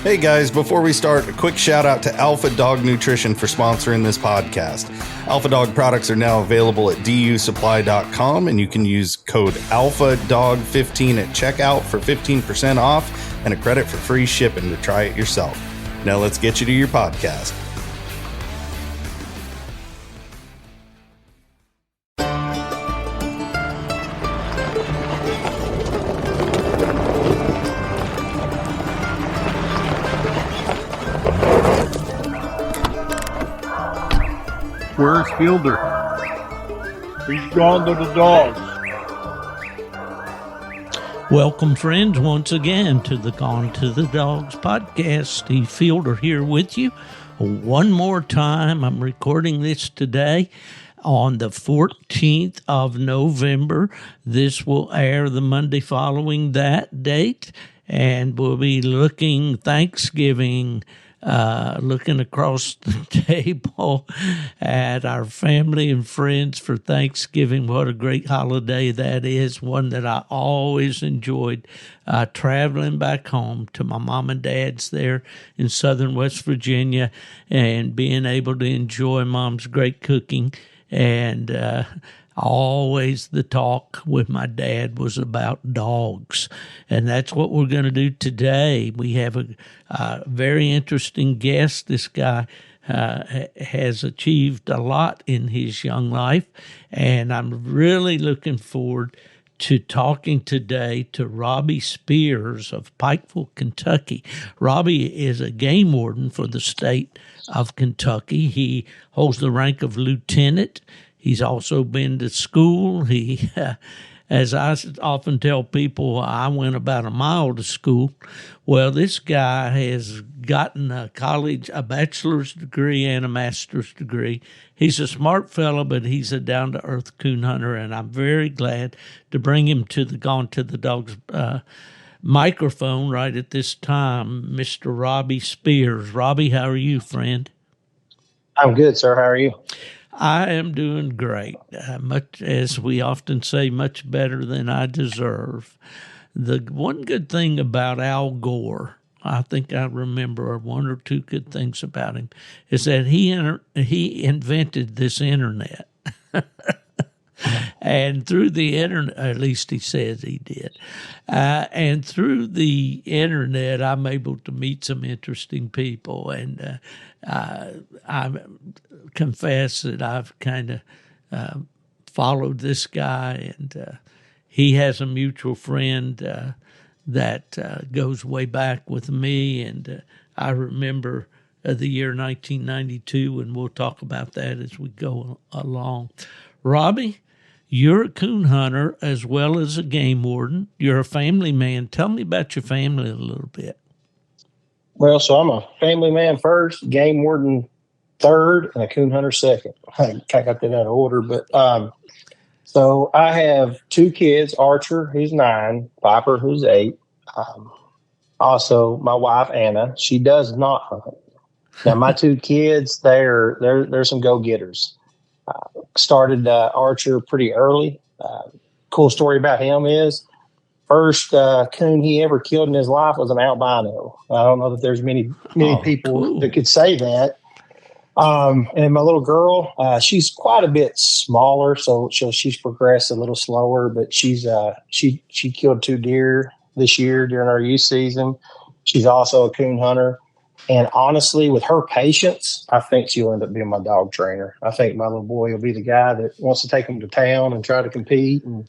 Hey guys, before we start, a quick shout out to Alpha Dog Nutrition for sponsoring this podcast. Alpha Dog products are now available at dusupply.com, and you can use code ALPHADOG15 at checkout for 15% off and a credit for free shipping to try it yourself. Now let's get you to your podcast. Where's Fielder? He's gone to the dogs. Welcome, friends, once again to the Gone to the Dogs podcast. Steve Fielder here with you. One more time, I'm recording this today on the 14th of November. This will air the Monday following that date, and we'll be looking across the table at our family and friends for Thanksgiving. What a great holiday that is, one that I always enjoyed, traveling back home to my mom and dad's there in southern West Virginia and being able to enjoy mom's great cooking. And always the talk with my dad was about dogs, and that's what we're going to do today. We have a very interesting guest. This guy has achieved a lot in his young life, and I'm really looking forward to talking today to Robbie Spears of Pikeville, Kentucky. Robbie is a game warden for the state of Kentucky. He holds the rank of lieutenant. He's also been to school. He, as I often tell people, I went about a mile to school. Well, this guy has gotten a bachelor's degree and a master's degree. He's a smart fellow, but he's a down-to-earth coon hunter, and I'm very glad to bring him to the Gone to the Dogs microphone right at this time, Mr. Robbie Spears. Robbie, how are you, friend? I'm good, sir. How are you? I am doing great, much as we often say, much better than I deserve. The one good thing about Al Gore, I think I remember one or two good things about him, is that he invented this internet. And through the internet, at least he says he did, and through the internet, I'm able to meet some interesting people. And I confess that I've kind of followed this guy, and he has a mutual friend that goes way back with me. And I remember the year 1992, and we'll talk about that as we go along. Robbie, you're a coon hunter as well as a game warden. You're a family man. Tell me about your family a little bit. Well, so I'm a family man first, game warden third, and a coon hunter second. I got that out of order, but so I have two kids: Archer, who's 9, Piper, who's 8. Also, my wife Anna, she does not hunt. Now, my two kids, they're some go-getters. Started Archer pretty early. Cool story about him is first coon he ever killed in his life was an albino. I don't know that there's many people that could say that. And my little girl, she's quite a bit smaller, so she's progressed a little slower. But she killed 2 deer this year during our youth season. She's also a coon hunter. And honestly, with her patience, I think she'll end up being my dog trainer. I think my little boy will be the guy that wants to take him to town and try to compete. And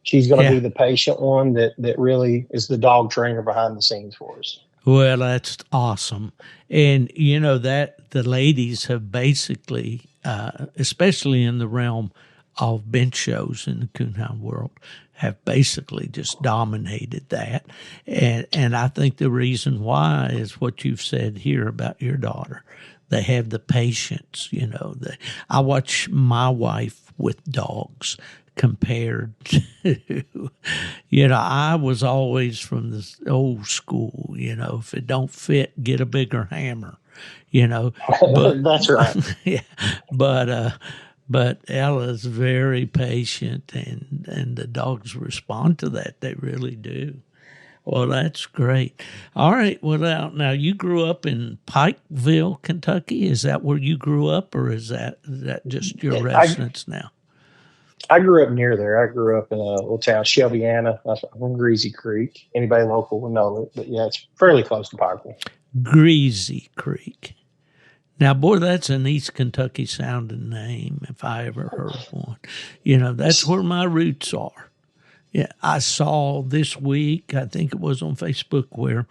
she's going to be the patient one that really is the dog trainer behind the scenes for us. Well, that's awesome. And, you know, that the ladies have basically, especially in the realm of bench shows in the coonhound world, have basically just dominated that. And I think the reason why is what you've said here about your daughter. They have the patience, you know. I watch my wife with dogs compared to, you know, I was always from the old school, you know, if it don't fit, get a bigger hammer, you know. But, that's right. Yeah, but Ella's very patient, and the dogs respond to that. They really do. Well, that's great. All right. Well, now you grew up in Pikeville, Kentucky. Is that where you grew up, or is that just your residence now? I grew up near there. I grew up in a little town, Shelbyana. I'm from Greasy Creek. Anybody local will know it, but yeah, it's fairly close to Pikeville. Greasy Creek. Now, boy, that's an East Kentucky sounding name if I ever heard one. That's where my roots are. Yeah, I saw this week, I think it was on Facebook, where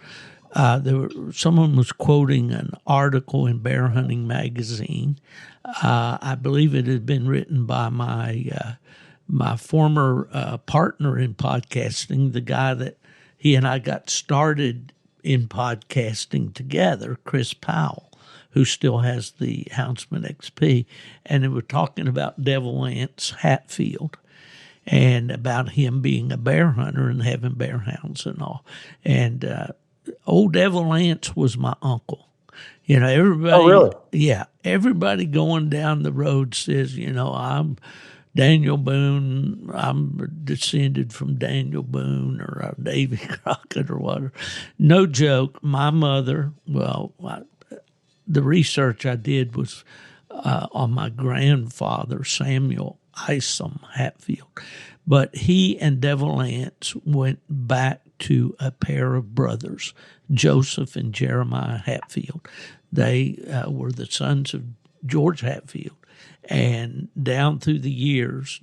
someone was quoting an article in Bear Hunting Magazine. I believe it had been written by my former partner in podcasting, the guy that he and I got started in podcasting together, Chris Powell, who still has the Houndsman XP, and they were talking about Devil Anse Hatfield and about him being a bear hunter and having bear hounds and all. And old Devil Anse was my uncle. Everybody. Oh, really? Yeah, everybody going down the road says, I'm Daniel Boone. I'm descended from Daniel Boone or Davy Crockett or whatever. No joke. My mother, the research I did was on my grandfather, Samuel Isom Hatfield. But he and Devil Anse went back to a pair of brothers, Joseph and Jeremiah Hatfield. They were the sons of George Hatfield. And down through the years,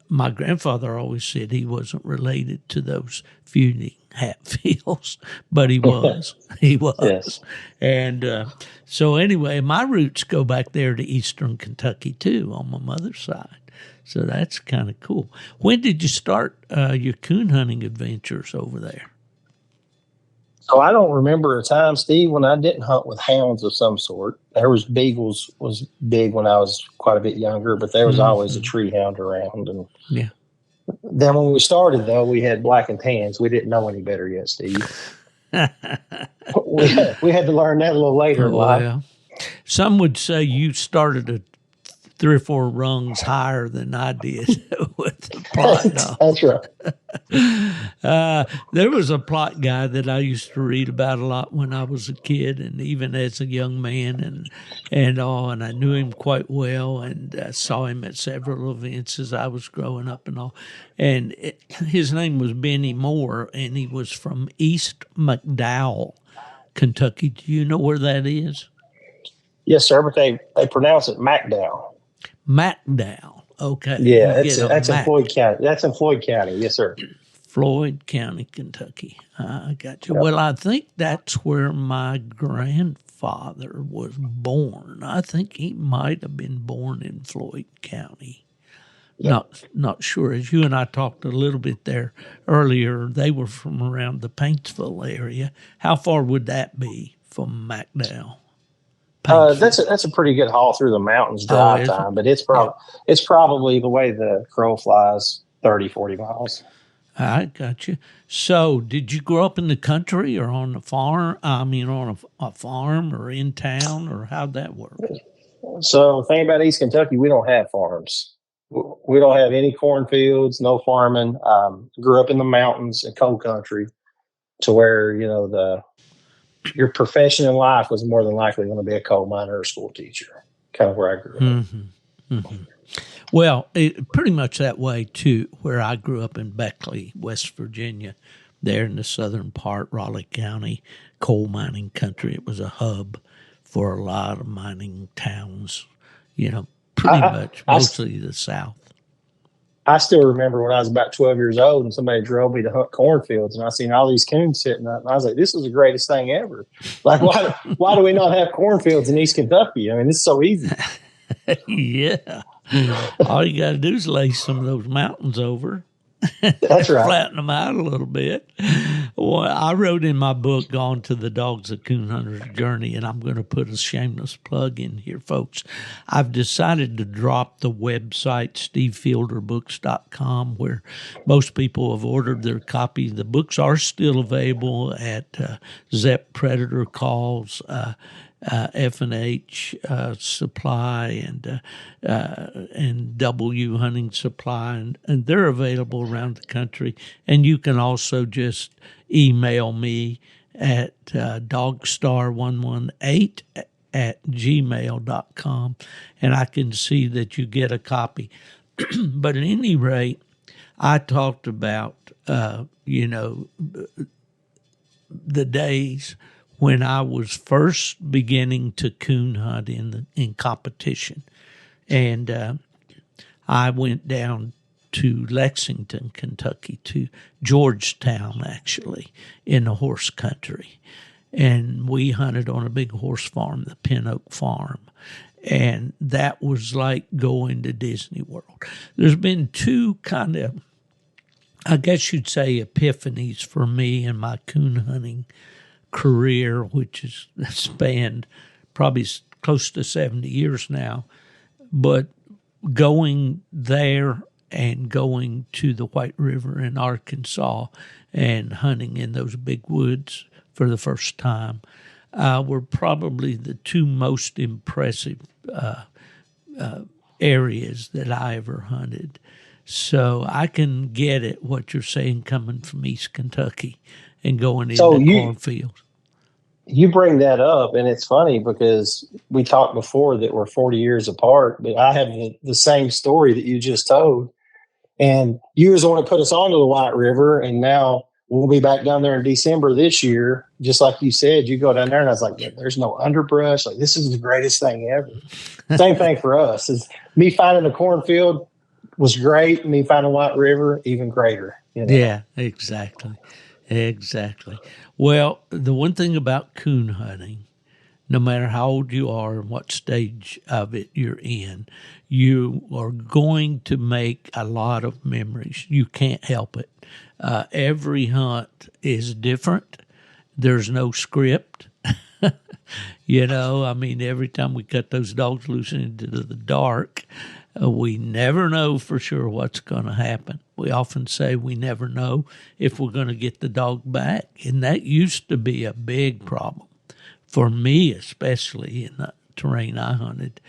my grandfather always said he wasn't related to those feuding Hatfields, but he was. He was. Yes. And so anyway, my roots go back there to eastern Kentucky, too, on my mother's side. So that's kind of cool. When did you start your coon hunting adventures over there? So I don't remember a time, Steve, when I didn't hunt with hounds of some sort. There was beagles was big when I was quite a bit younger, but there was always a tree hound around. And yeah. Then when we started, though, we had black and tans. We didn't know any better yet, Steve. we had to learn that a little later in life. Some would say you started 3 or 4 rungs higher than I did with the plot. That's right. There was a plot guy that I used to read about a lot when I was a kid, and even as a young man, and all. And I knew him quite well, and saw him at several events as I was growing up and all. And his name was Benny Moore, and he was from East McDowell, Kentucky. Do you know where that is? Yes, sir, but they pronounce it McDowell. McDowell. Okay. Yeah, that's in Floyd County. That's in Floyd County. Yes, sir. Floyd County, Kentucky. I got you. Yep. Well, I think that's where my grandfather was born. I think he might have been born in Floyd County. Yep. Not sure. As you and I talked a little bit there earlier, they were from around the Paintsville area. How far would that be from McDowell? That's a pretty good haul through the mountains drive time, but it's probably the way the crow flies 30, 40 miles. I got you. So did you grow up in the country or on the farm? I mean, on a farm or in town, or how'd that work? So the thing about East Kentucky, we don't have farms. We don't have any cornfields, no farming. Grew up in the mountains and coal country to where, your profession in life was more than likely going to be a coal miner or a school teacher, kind of where I grew up. Mm-hmm. Mm-hmm. Well, pretty much that way, too, where I grew up in Beckley, West Virginia, there in the southern part, Raleigh County, coal mining country. It was a hub for a lot of mining towns, pretty much, mostly the South. I still remember when I was about 12 years old and somebody drove me to hunt cornfields, and I seen all these coons sitting up, and I was like, this is the greatest thing ever. Like, why do we not have cornfields in East Kentucky? I mean, it's so easy. Yeah. All you got to do is lay some of those mountains over. That's right. Flatten them out a little bit. Well, I wrote in my book, Gone to the Dogs, A Coon Hunter's Journey, and I'm going to put a shameless plug in here, folks. I've decided to drop the website, stevefielderbooks.com, where most people have ordered their copy. The books are still available at Zep Predator Calls, F&H Supply and W Hunting Supply, and they're available around the country. And you can also just email me at dogstar118@gmail.com, and I can see that you get a copy. But at any rate, I talked about, the days when I was first beginning to coon hunt in competition. And I went down to Lexington, Kentucky, to Georgetown, actually, in the horse country. And we hunted on a big horse farm, the Pin Oak Farm. And that was like going to Disney World. There's been two kind of, I guess you'd say, epiphanies for me in my coon hunting career, which has spanned probably close to 70 years now. But going there and going to the White River in Arkansas and hunting in those big woods for the first time were probably the two most impressive areas that I ever hunted. So I can get it, what you're saying, coming from East Kentucky and going into cornfields. You bring that up, and it's funny because we talked before that we're 40 years apart, but I have the same story that you just told. And you was the one that put us onto the White River, and now we'll be back down there in December this year. Just like you said, you go down there, and I was like, there's no underbrush. Like, this is the greatest thing ever. Same thing for us. Is me finding a cornfield was great. Me finding White River, even greater. Yeah, exactly. Well, the one thing about coon hunting, no matter how old you are and what stage of it you're in, you are going to make a lot of memories. You can't help it. Every hunt is different. There's no script. Every time we cut those dogs loose into the dark, we never know for sure what's going to happen. We often say we never know if we're going to get the dog back, and that used to be a big problem for me, especially in the terrain I hunted.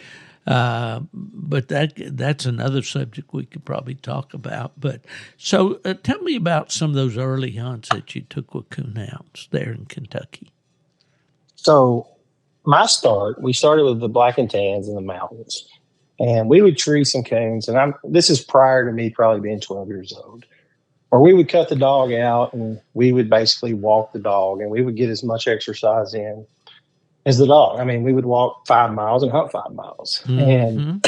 But that's another subject we could probably talk about. But so tell me about some of those early hunts that you took with coonhounds there in Kentucky. So we started with the black and tans in the mountains, and we would tree some coons. And this is prior to me probably being 12 years old. Or we would cut the dog out, and we would basically walk the dog, and we would get as much exercise in as the dog. I mean, we would walk 5 miles and hunt 5 miles. Mm-hmm. And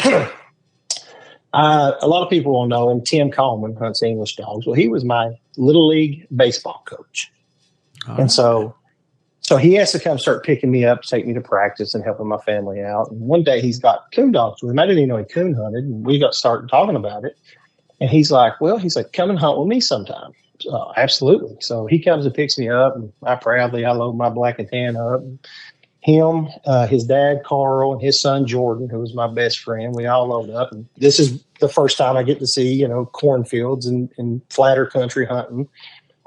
a lot of people will know him. Tim Coleman hunts English dogs. Well, he was my little league baseball coach. And so he has to come start picking me up, take me to practice and helping my family out. And one day he's got coon dogs with him. I didn't even know he coon hunted. And we got started talking about it. And he's like, come and hunt with me sometime. Absolutely. So he comes and picks me up, and I load my black and tan up. Him, his dad, Carl, and his son, Jordan, who was my best friend, we all load up. And this is the first time I get to see, cornfields and flatter country hunting.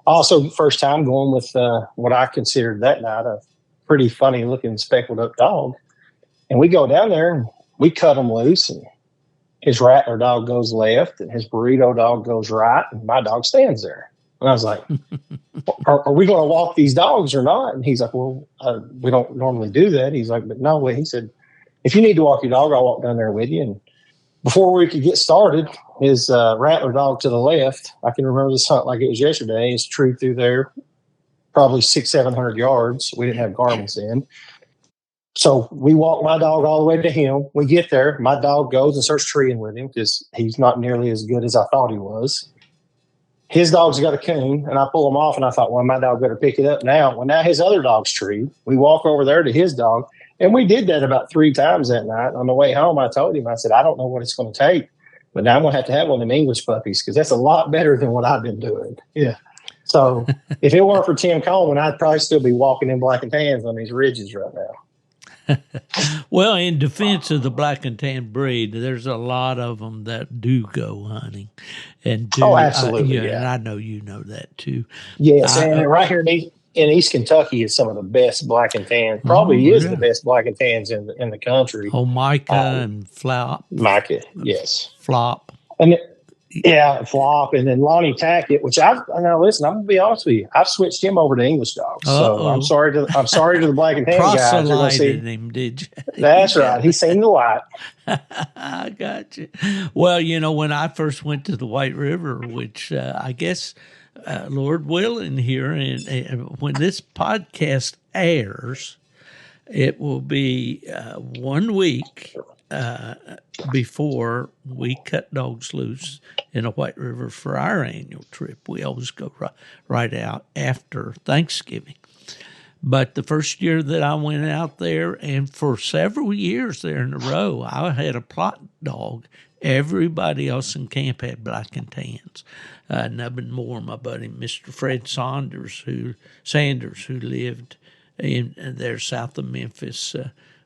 Also, first time going with what I considered that night a pretty funny looking speckled up dog. And we go down there and we cut him loose, and his Rattler dog goes left and his burrito dog goes right, and my dog stands there. And I was like, are we going to walk these dogs or not? And he's like, well, we don't normally do that. He's like, but no way. He said, if you need to walk your dog, I'll walk down there with you. And before we could get started, his Rattler dog to the left, I can remember this hunt like it was yesterday, is true through there, probably 600-700 yards. We didn't have Garmin's in. So we walk my dog all the way to him. We get there. My dog goes and starts treeing with him because he's not nearly as good as I thought he was. His dog's got a coon, and I pull him off, and I thought, well, my dog better pick it up now. Well, now his other dog's treed. We walk over there to his dog, and we did that about 3 times that night. On the way home, I told him, I said, I don't know what it's going to take, but now I'm going to have one of them English puppies because that's a lot better than what I've been doing. Yeah. So if it weren't for Tim Coleman, I'd probably still be walking in black and tans on these ridges right now. Well, in defense of the black and tan breed, there's a lot of them that do go hunting and do. Oh, absolutely. And I know you know that too. Yes, and right here in East Kentucky is some of the best black and tan. Probably is the best black and tans in the country. Oh, Micah and Flop. Micah, yes. Flop. And Flop, and then Lonnie Tackett, which now listen, I'm gonna be honest with you. I've switched him over to English dogs. So I'm sorry to the black and tan guys. Proselyted him, did you? That's right. He's seen the light. I got you. Well, when I first went to the White River, which I guess Lord willing here, and when this podcast airs, it will be 1 week before we cut dogs loose in a White River for our annual trip. We always go right out after Thanksgiving. But the first year that I went out there, and for several years there in a row, I had a plot dog. Everybody else in camp had black and tans. Nothing more, my buddy, Mr. Fred Sanders, who lived in there south of Memphis,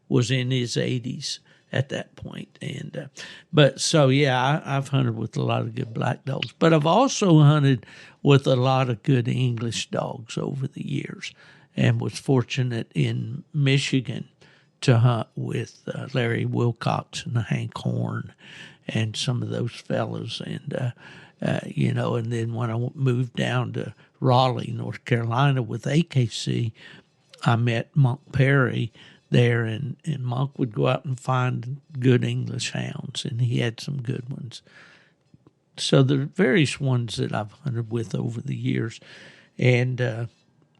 was in his 80s at that point. And I've hunted with a lot of good black dogs, but I've also hunted with a lot of good English dogs over the years, and was fortunate in Michigan to hunt with Larry Wilcox and Hank Horn and some of those fellows. And and then when I moved down to Raleigh, North Carolina with AKC, I met Monk Perry there, and Monk would go out and find good English hounds, and he had some good ones. So there are various ones that I've hunted with over the years. And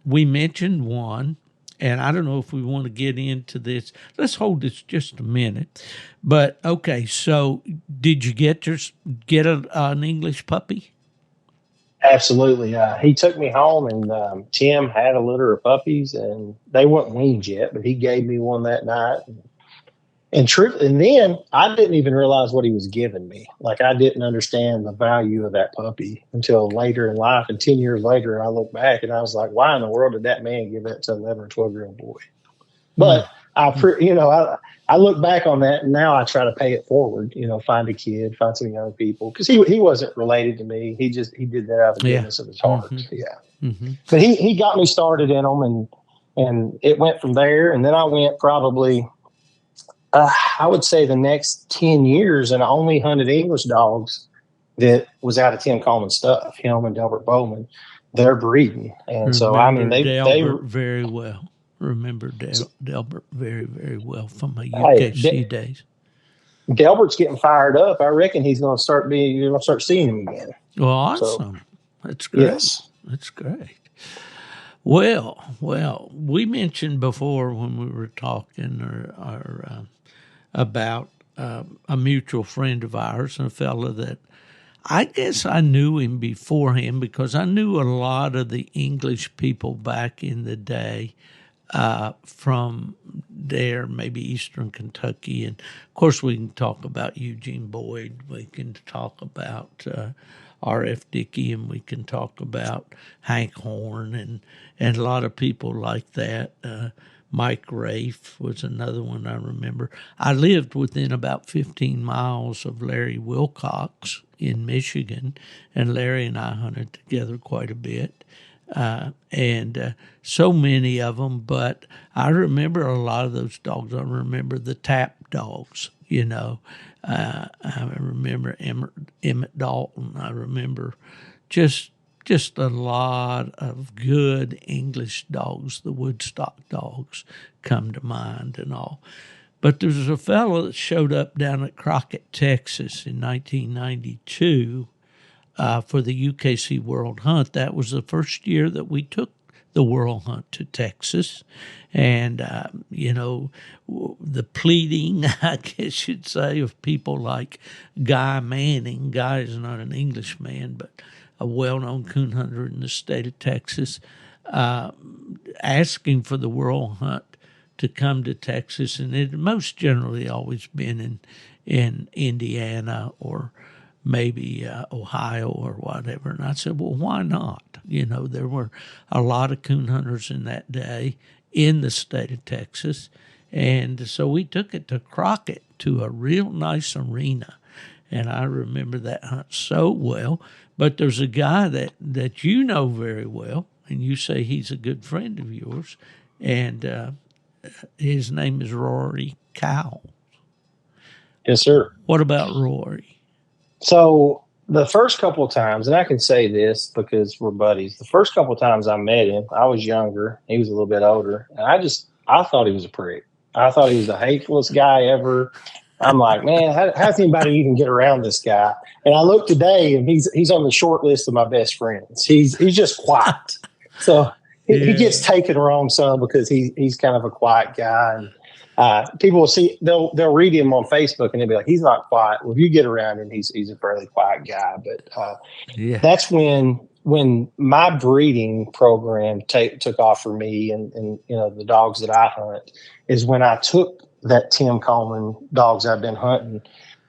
we mentioned one, and I don't know if we want to get into this. Let's hold this just a minute. But, okay, so did you get an English puppy? Absolutely. He took me home, and Tim had a litter of puppies, and they weren't weaned yet, but he gave me one that night. And then I didn't even realize what he was giving me. Like, I didn't understand the value of that puppy until later in life. And 10 years later, I look back and I was like, why in the world did that man give that to an 11 or 12-year-old boy? But I look back on that, and now I try to pay it forward, find a kid, find some young people. Because he wasn't related to me. He did that out of the goodness of his heart. Mm-hmm. Yeah. Mm-hmm. But he got me started in them, and it went from there. And then I went probably, I would say the next 10 years, and I only hunted English dogs that was out of Tim Coleman's stuff, him and Delbert Bowman. They're breeding. And they were very well. Remember Delbert very, very well from my UKC days. Delbert's getting fired up. I reckon you're going to start seeing him again. Well, awesome. That's great. Yes. That's great. Well, we mentioned before when we were talking about a mutual friend of ours, and a fellow that I guess I knew him beforehand because I knew a lot of the English people back in the day from there, maybe Eastern Kentucky. And, of course, we can talk about Eugene Boyd. We can talk about R.F. Dickey, and we can talk about Hank Horn and a lot of people like that. Mike Rafe was another one I remember. I lived within about 15 miles of Larry Wilcox in Michigan, and Larry and I hunted together quite a bit. And so many of them, but I remember a lot of those dogs. I remember the tap dogs, I remember Emmett Dalton. I remember just a lot of good English dogs. The Woodstock dogs come to mind and all. But there was a fellow that showed up down at Crockett, Texas in 1992 for the UKC World Hunt. That was the first year that we took the World Hunt to Texas. And, the pleading, I guess you'd say, of people like Guy Manning. Guy is not an Englishman, but a well-known coon hunter in the state of Texas, asking for the World Hunt to come to Texas. And it most generally always been in Indiana or maybe Ohio or whatever. And I said, well, why not? There were a lot of coon hunters in that day in the state of Texas. And so we took it to Crockett, to a real nice arena. And I remember that hunt so well. But there's a guy that you know very well, and you say he's a good friend of yours, and his name is Rory Cowell. Yes, sir. What about Rory? So the first couple of times, and I can say this because we're buddies, the first couple of times I met him, I was younger. He was a little bit older. And I thought he was a prick. I thought he was the hatefulest guy ever. I'm like, man, how does anybody even get around this guy? And I look today, and he's on the short list of my best friends. He's just quiet. So he gets taken wrong some because he's kind of a quiet guy. And people will see, they'll read him on Facebook and they'll be like, he's not quiet. Well, if you get around him, he's a fairly quiet guy. But that's when my breeding program took off for me and the dogs that I hunt is when I took that Tim Coleman dogs I've been hunting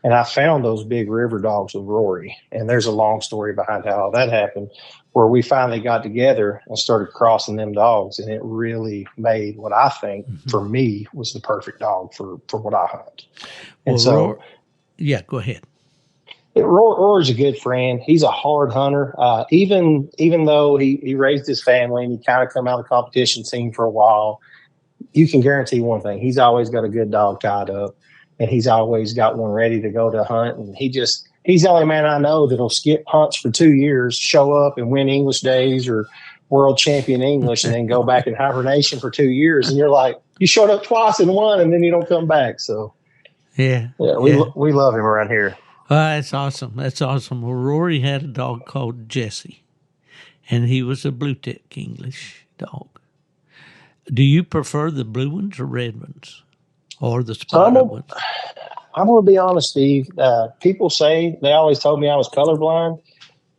and I found those big river dogs with Rory. And there's a long story behind how all that happened, where we finally got together and started crossing them dogs. And it really made what I think for me was the perfect dog for what I hunt. And go ahead. Rory's a good friend. He's a hard hunter. Even though he raised his family and he kind of come out of the competition scene for a while, you can guarantee one thing. He's always got a good dog tied up and he's always got one ready to go to hunt. And he's the only man I know that'll skip hunts for 2 years, show up and win English days or world champion English, and then go back in hibernation for 2 years. And you're like, you showed up twice and won, and then you don't come back. So we love him around here. That's awesome. That's awesome. Well, Rory had a dog called Jesse, and he was a blue tick English dog. Do you prefer the blue ones or red ones or the spotted ones? I'm going to be honest, Steve. People say they always told me I was colorblind,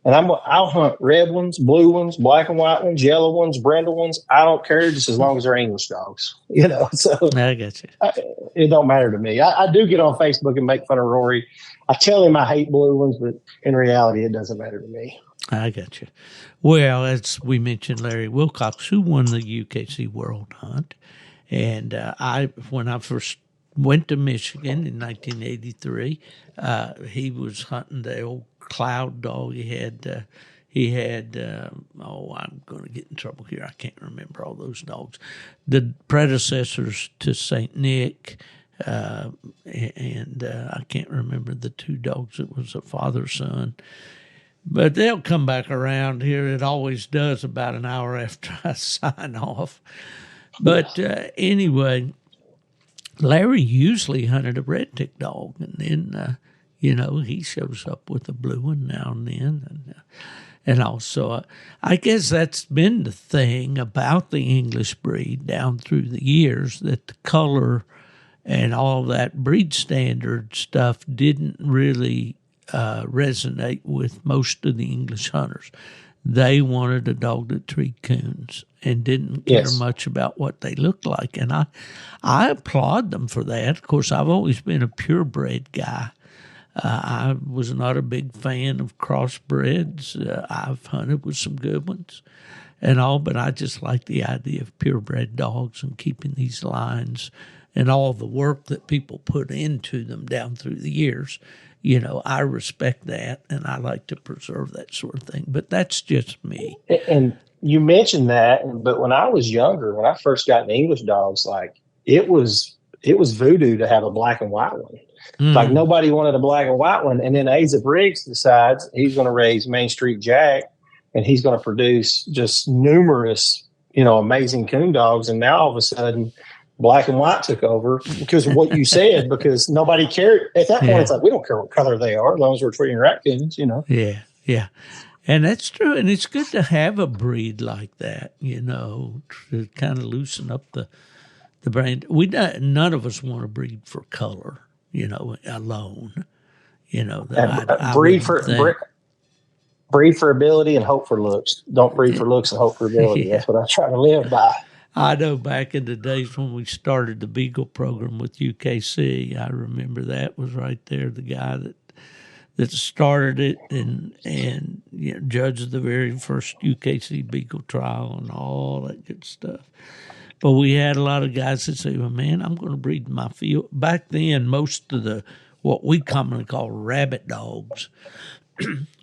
and I'll hunt red ones, blue ones, black and white ones, yellow ones, brindle ones. I don't care, just as long as they're English dogs. So I got you. It don't matter to me. I do get on Facebook and make fun of Rory. I tell him I hate blue ones, but in reality, it doesn't matter to me. I got you. Well, as we mentioned, Larry Wilcox, who won the UKC World Hunt, and when I first went to Michigan in 1983, he was hunting the old Cloud dog. He had I'm going to get in trouble here. I can't remember all those dogs. The predecessors to St. Nick, and I can't remember the two dogs. It was a father-son. But they'll come back around here. It always does about an hour after I sign off. But anyway, Larry usually hunted a red tick dog, and then, he shows up with a blue one now and then. And also, I guess that's been the thing about the English breed down through the years, that the color and all that breed standard stuff didn't really resonate with most of the English hunters. They wanted a dog that treated coons and didn't care much about what they looked like. And I applaud them for that. Of course, I've always been a purebred guy. I was not a big fan of crossbreds. I've hunted with some good ones and all, but I just like the idea of purebred dogs and keeping these lines and all the work that people put into them down through the years. I respect that, and I like to preserve that sort of thing. But that's just me. And you mentioned that, but when I was younger, when I first got into English dogs, like it was voodoo to have a black and white one. Like nobody wanted a black and white one. And then Asa Briggs decides he's going to raise Main Street Jack, and he's going to produce just numerous, amazing coon dogs. And now all of a sudden, black and white took over because of what you said, because nobody cared. At that point, it's like, we don't care what color they are as long as we're treating raccoons, Yeah. And that's true. And it's good to have a breed like that, to kind of loosen up the brain. None of us want to breed for color, alone. Breed for ability and hope for looks. Don't breed for looks and hope for ability. That's what I try to live by. I know back in the days when we started the Beagle program with UKC, I remember that was right there, the guy that started it and judged the very first UKC Beagle trial and all that good stuff. But we had a lot of guys that say, well, man, I'm going to breed in my field. Back then, most of what we commonly call rabbit dogs,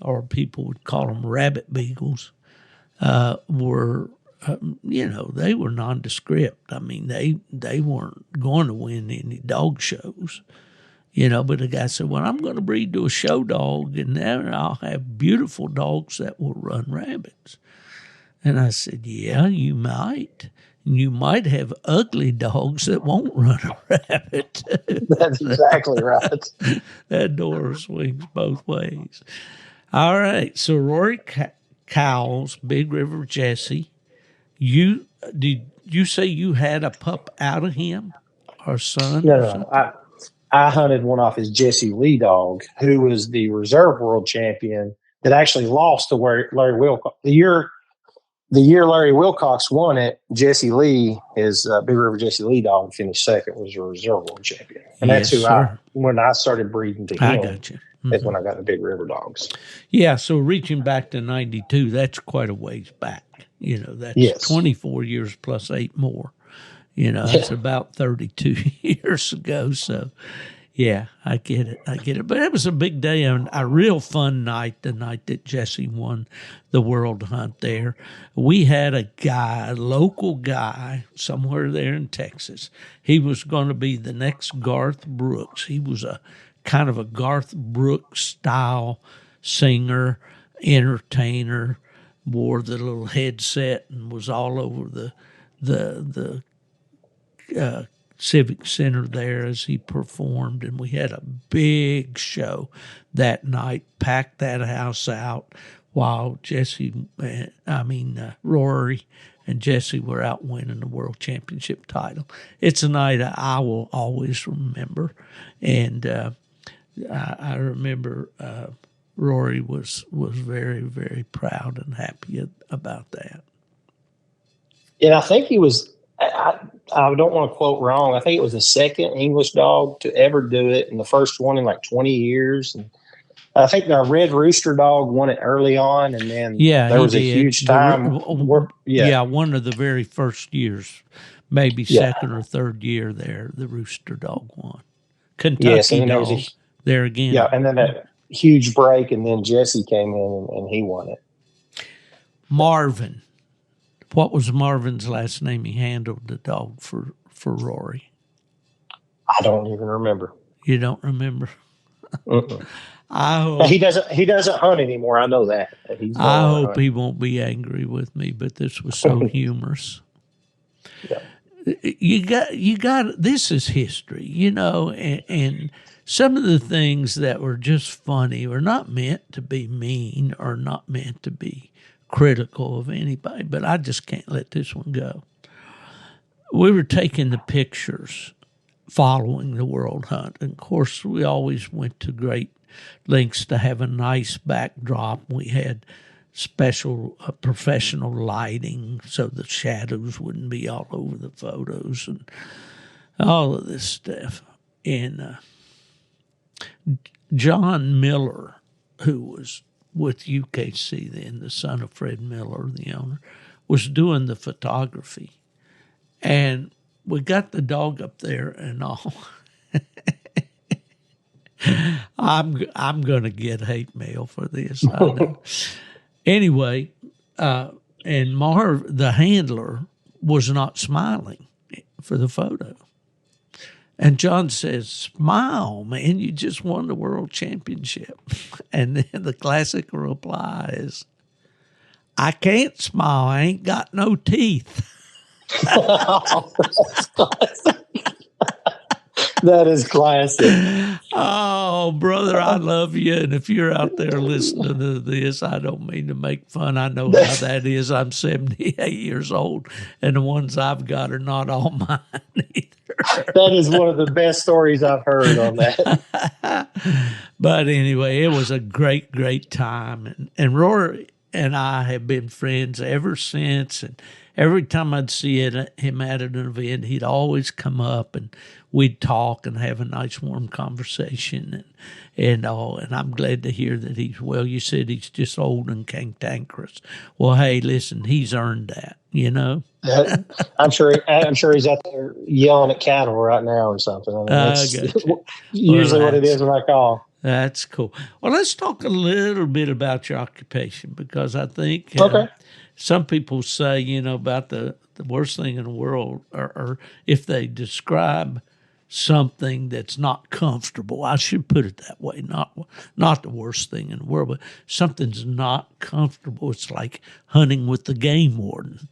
or people would call them rabbit beagles, were, they were nondescript. I mean, they weren't going to win any dog shows, but the guy said, well, I'm going to breed to a show dog, and then I'll have beautiful dogs that will run rabbits. And I said, yeah, you might. You might have ugly dogs that won't run a rabbit. That's exactly right. That door swings both ways. All right. So Rory Cowles, Big River Jesse, did you say you had a pup out of him or son? No. I hunted one off his Jesse Lee dog, who was the reserve world champion that actually lost to Larry Wilcox. The year Larry Wilcox won it, Jesse Lee, his Big River Jesse Lee dog, finished second, was a reserve world champion. And that's who when I started breeding to him, I got you. That's when I got the Big River dogs. Yeah, so reaching back to 92, that's quite a ways back. That's 24 years plus 8 more. It's about 32 years ago. So, yeah, I get it. But it was a big day and a real fun night, the night that Jesse won the world hunt there. We had a local guy, somewhere there in Texas. He was going to be the next Garth Brooks. He was a kind of a Garth Brooks style singer, entertainer, wore the little headset and was all over the Civic Center there as he performed, and we had a big show that night, packed that house out while Rory and Jesse were out winning the World Championship title. It's a night I will always remember, and I remember Rory was very, very proud and happy about that. And I think he was, I don't want to quote wrong, I think it was the second English dog to ever do it, and the first one in like 20 years. And I think the Red Rooster dog won it early on, and then there was a huge time. One of the very first years, maybe second or third year there, the Rooster dog won. Kentucky dog. There again. Yeah, and then that huge break, and then Jesse came in and he won it. Marvin. What was Marvin's last name? He handled the dog for Rory. I don't even remember. You don't remember? He doesn't hunt anymore. I know that. I hope he won't be angry with me, but this was so humorous. Yeah. You got this is history, and some of the things that were just funny were not meant to be mean or not meant to be critical of anybody, but I just can't let this one go. We were taking the pictures following the World Hunt, and of course we always went to great lengths to have a nice backdrop. We had special professional lighting so the shadows wouldn't be all over the photos and all of this stuff. And John Miller, who was with UKC then, the son of Fred Miller, the owner, was doing the photography. And we got the dog up there and all. I'm going to get hate mail for this, I know. Anyway, and Marv, the handler, was not smiling for the photo. And John says, smile, man, you just won the world championship. And then the classic reply is, I can't smile, I ain't got no teeth. That is classic. Oh, brother, I love you. And if you're out there listening to this, I don't mean to make fun. I know how that is. I'm 78 years old, and the ones I've got are not all mine either. That is one of the best stories I've heard on that. But anyway, it was a great, great time. And Rory and I have been friends ever since. And every time I'd see him at an event, he'd always come up and we'd talk and have a nice warm conversation and all. And I'm glad to hear that he's well. You said he's just old and cantankerous. Well, hey, listen, he's earned that, I'm sure he's out there yelling at cattle right now or something. I mean, that's usually what it is when I call. That's cool. Well, let's talk a little bit about your occupation because I think some people say, about the worst thing in the world, or if they describe something that's not comfortable. I should put it that way. Not the worst thing in the world, but something's not comfortable. It's like hunting with the game warden.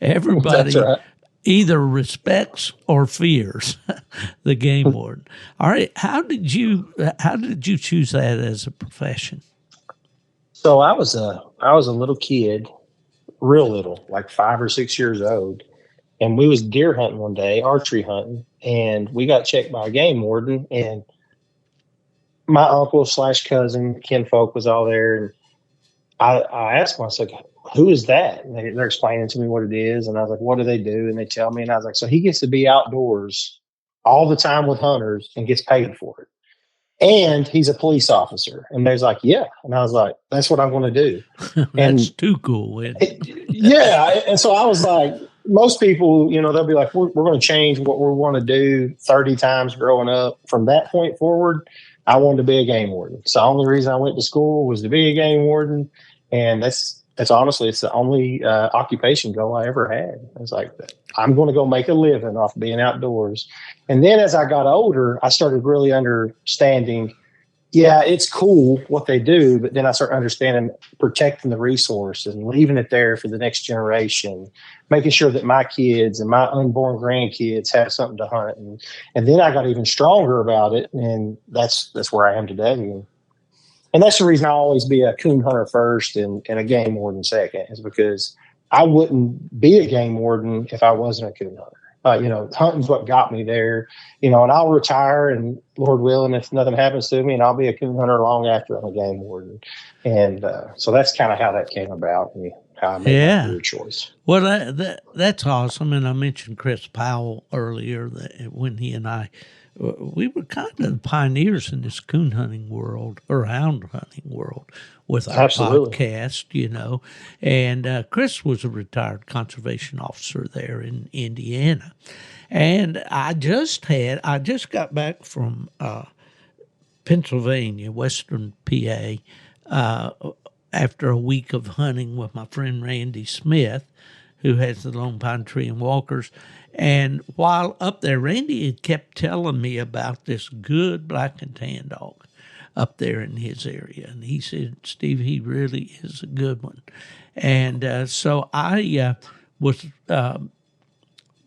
Everybody That's right. either respects or fears the game warden. All right, how did you choose that as a profession? So I was a little kid, real little, like 5 or 6 years old, and we was deer hunting one day, archery hunting, and we got checked by a game warden, and my uncle / cousin, kinfolk was all there, and I asked myself, who is that? And they're explaining to me what it is, and I was like, what do they do? And they tell me, and I was like, so he gets to be outdoors all the time with hunters and gets paid for it. And he's a police officer. And they're like, yeah. And I was like, that's what I'm going to do. That's too cool. Yeah. And so I was like, most people, they'll be like, we're going to change what we want to do 30 times growing up. From that point forward, I wanted to be a game warden. So the only reason I went to school was to be a game warden. And that's honestly, it's the only occupation goal I ever had. It's like, I'm going to go make a living off being outdoors. And then as I got older, I started really understanding, yeah, it's cool what they do, but then I started understanding protecting the resource and leaving it there for the next generation, making sure that my kids and my unborn grandkids have something to hunt. And then I got even stronger about it, and that's where I am today. And that's the reason I always be a coon hunter first and a game warden second, is because I wouldn't be a game warden if I wasn't a coon hunter. Hunting's what got me there, and I'll retire, and Lord willing, if nothing happens to me, and I'll be a coon hunter long after I'm a game warden. And so that's kind of how that came about and how I made my career choice. Well, that's awesome. And I mentioned Chris Powell earlier, that when he and I, we were kind of the pioneers in this coon hunting world, or hound hunting world, with our podcast, And Chris was a retired conservation officer there in Indiana. And I just got back from Pennsylvania, Western PA, after a week of hunting with my friend Randy Smith, who has the Lone Pine Tree and Walkers. And while up there, Randy had kept telling me about this good black and tan dog up there in his area. And he said, Steve, he really is a good one. And so I was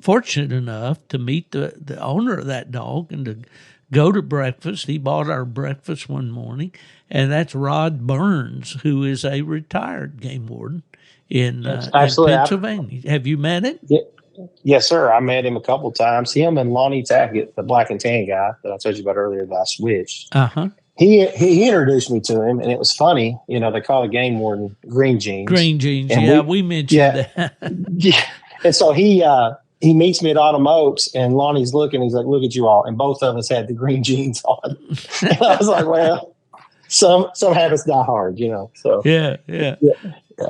fortunate enough to meet the owner of that dog and to go to breakfast. He bought our breakfast one morning, and that's Rod Burns, who is a retired game warden in Pennsylvania. Have you met him? Yeah. Yes, sir. I met him a couple of times. Him and Lonnie Tackett, the black and tan guy that I told you about earlier that I switched. Uh-huh. He introduced me to him, and it was funny. They call a game warden green jeans. Green jeans, and we mentioned that. Yeah. And so he meets me at Autumn Oaks, and Lonnie's looking. He's like, look at you all. And both of us had the green jeans on. And I was like, well, some habits die hard, So Yeah.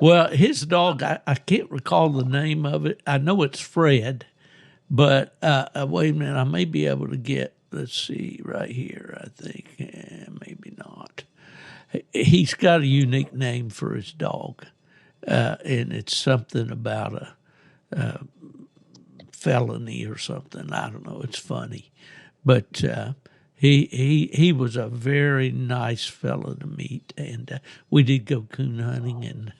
Well, his dog, I can't recall the name of it. I know it's Fred, but wait a minute. I may be able to get, let's see, right here, I think. Maybe not. He's got a unique name for his dog, and it's something about a felony or something. I don't know. It's funny. But he was a very nice fellow to meet, and we did go coon hunting, and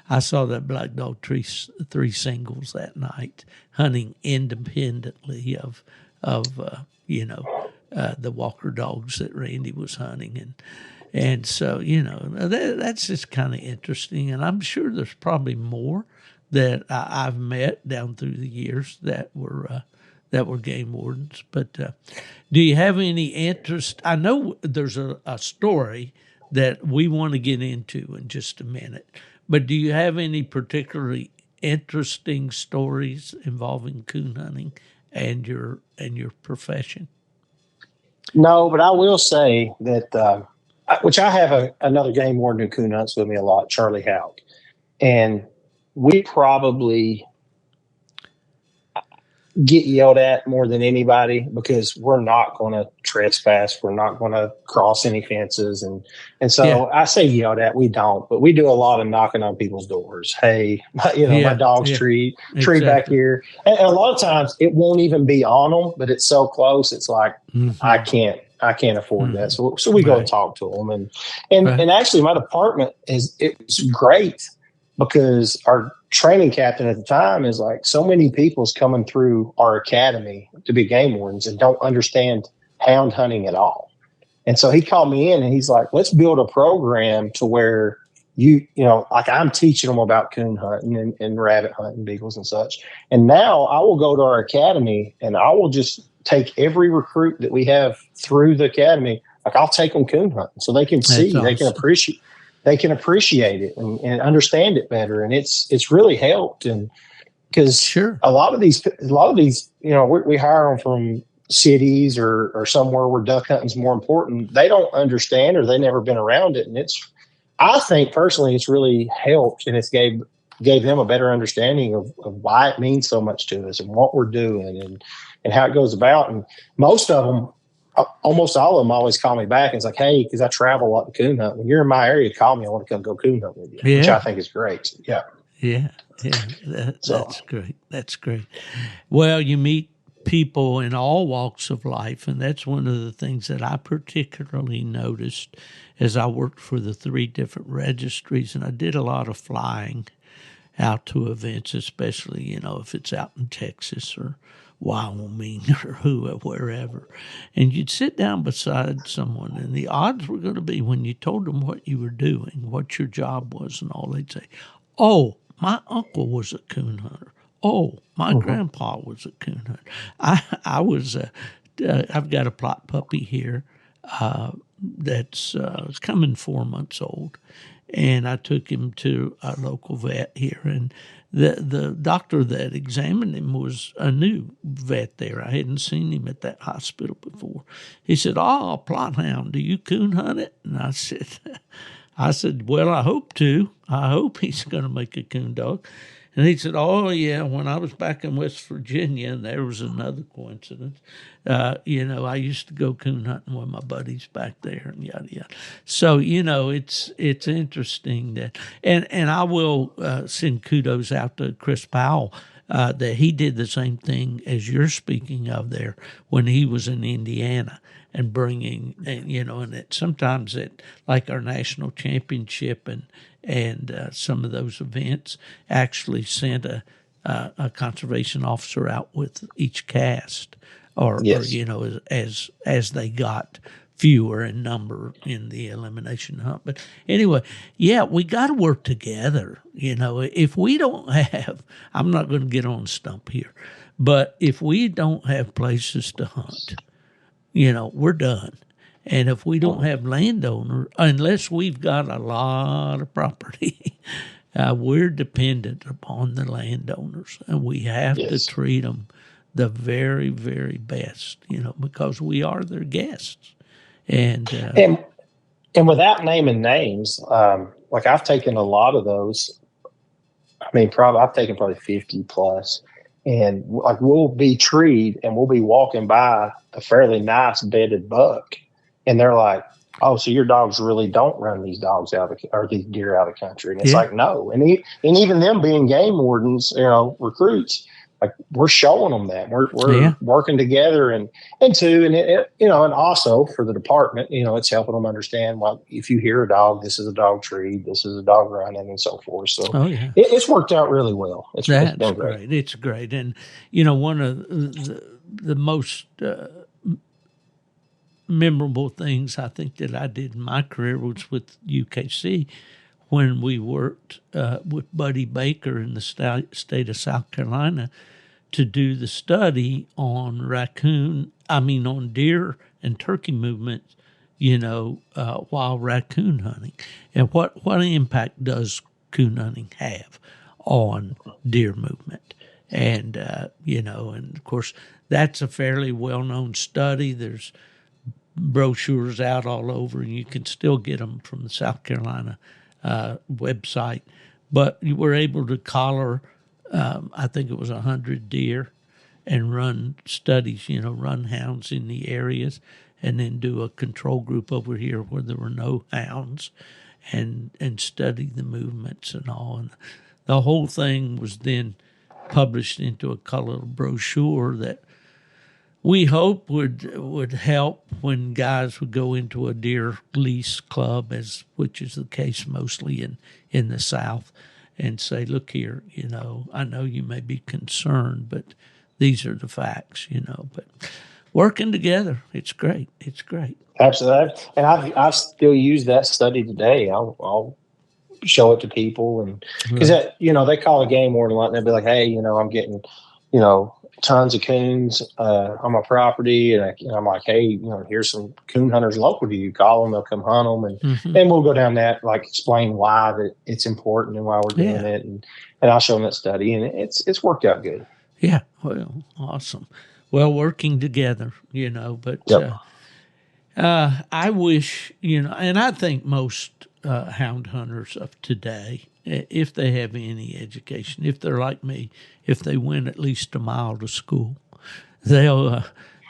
I saw that black dog three singles that night, hunting independently of the Walker dogs that Randy was hunting, and so that's just kind of interesting, and I'm sure there's probably more that I've met down through the years that were game wardens. But do you have any interest? I know there's a story that we want to get into in just a minute, but do you have any particularly interesting stories involving coon hunting and your profession? No, but I will say that, which I have another game warden who coon hunts with me a lot, Charlie Houck, and we probably get yelled at more than anybody because we're not going to trespass. We're not going to cross any fences. And so I say yelled at, we don't, but we do a lot of knocking on people's doors. Hey, my dog's tree back here. And a lot of times it won't even be on them, but it's so close. It's like, I can't afford that. So we go and talk to them. And actually my department it's great because our training captain at the time is like, so many people's coming through our academy to be game wardens and don't understand hound hunting at all. And so he called me in and he's like, let's build a program to where like I'm teaching them about coon hunting and rabbit hunting, beagles and such. And now I will go to our academy and I will just take every recruit that we have through the academy. Like I'll take them coon hunting so they can see, they can appreciate it and understand it better. And it's really helped. And because a lot of these, we hire them from cities or somewhere where duck hunting is more important. They don't understand or they never been around it. And I think personally, it's really helped and it's gave them a better understanding of why it means so much to us and what we're doing and how it goes about. And most of them, almost all of them always call me back and it's like, hey, because I travel a lot to coon hunt. When you're in my area, call me. I want to come go coon hunt with you, which I think is great. Yeah. Yeah. That's great. That's great. Well, you meet people in all walks of life, and that's one of the things that I particularly noticed as I worked for the 3 different registries, and I did a lot of flying out to events, especially, if it's out in Texas or Wyoming or wherever. And you'd sit down beside someone, and the odds were going to be when you told them what you were doing, what your job was and all, they'd say, oh, my uncle was a coon hunter. Oh, my grandpa was a coon hunter. I was, I've got a plot puppy here that's coming 4 months old. And I took him to a local vet here, and the doctor that examined him was a new vet there. I hadn't seen him at that hospital before. He said, "Oh, plot hound, do you coon hunt it?" And I said, "Well, I hope to. I hope he's going to make a coon dog." And he said, "Oh, yeah, when I was back in West Virginia," and there was another coincidence, I used to go coon hunting with my buddies back there and yada, yada. So, it's interesting that, and I will send kudos out to Chris Powell, that he did the same thing as you're speaking of there when he was in Indiana and bringing, and sometimes at like our national championship and some of those events actually sent a conservation officer out with each cast, or as they got fewer in number in the elimination hunt. But anyway, we got to work together. If we don't have, I'm not going to get on a stump here, but if we don't have places to hunt, we're done. And if we don't have landowner, unless we've got a lot of property, we're dependent upon the landowners, and we have to treat them the very, very best, because we are their guests. And without naming names, like I've taken a lot of those. I mean, I've taken probably 50 plus, and like we'll be treed and we'll be walking by a fairly nice bedded buck. And they're like, "Oh, so your dogs really don't run these dogs or these deer out of the country?" And it's like, no. And even them being game wardens, recruits, like we're showing them that we're working together and also for the department, it's helping them understand, well, if you hear a dog, this is a dog treat, this is a dog running, and so forth. So it's worked out really well. It's been great. It's great. And one of the most memorable things I think that I did in my career was with UKC when we worked with Buddy Baker in the state of South Carolina to do the study on on deer and turkey movements, while raccoon hunting. And what impact does coon hunting have on deer movement? And, and of course, that's a fairly well-known study. There's brochures out all over, and you can still get them from the South Carolina website. But you were able to collar, I think it was 100 deer, and run studies, run hounds in the areas, and then do a control group over here where there were no hounds, and study the movements and all. And the whole thing was then published into a color brochure that we hope would help when guys would go into a deer lease club, which is the case mostly in the South, and say, look here, I know you may be concerned, but these are the facts, but working together, it's great. It's great. Absolutely. And I still use that study today. I'll show it to people, and because they call a game warden a lot, and they'll be like, hey, I'm getting, tons of coons on my property, and I'm like, hey, here's some coon hunters local to you. Call them, they'll come hunt them, and then we'll go down that, like explain why that it's important and why we're doing it, and I'll show them that study, and it's worked out good. Yeah, well, awesome. Well, working together, but I wish, and I think most hound hunters of today, if they have any education, if they're like me, if they went at least a mile to school, they'll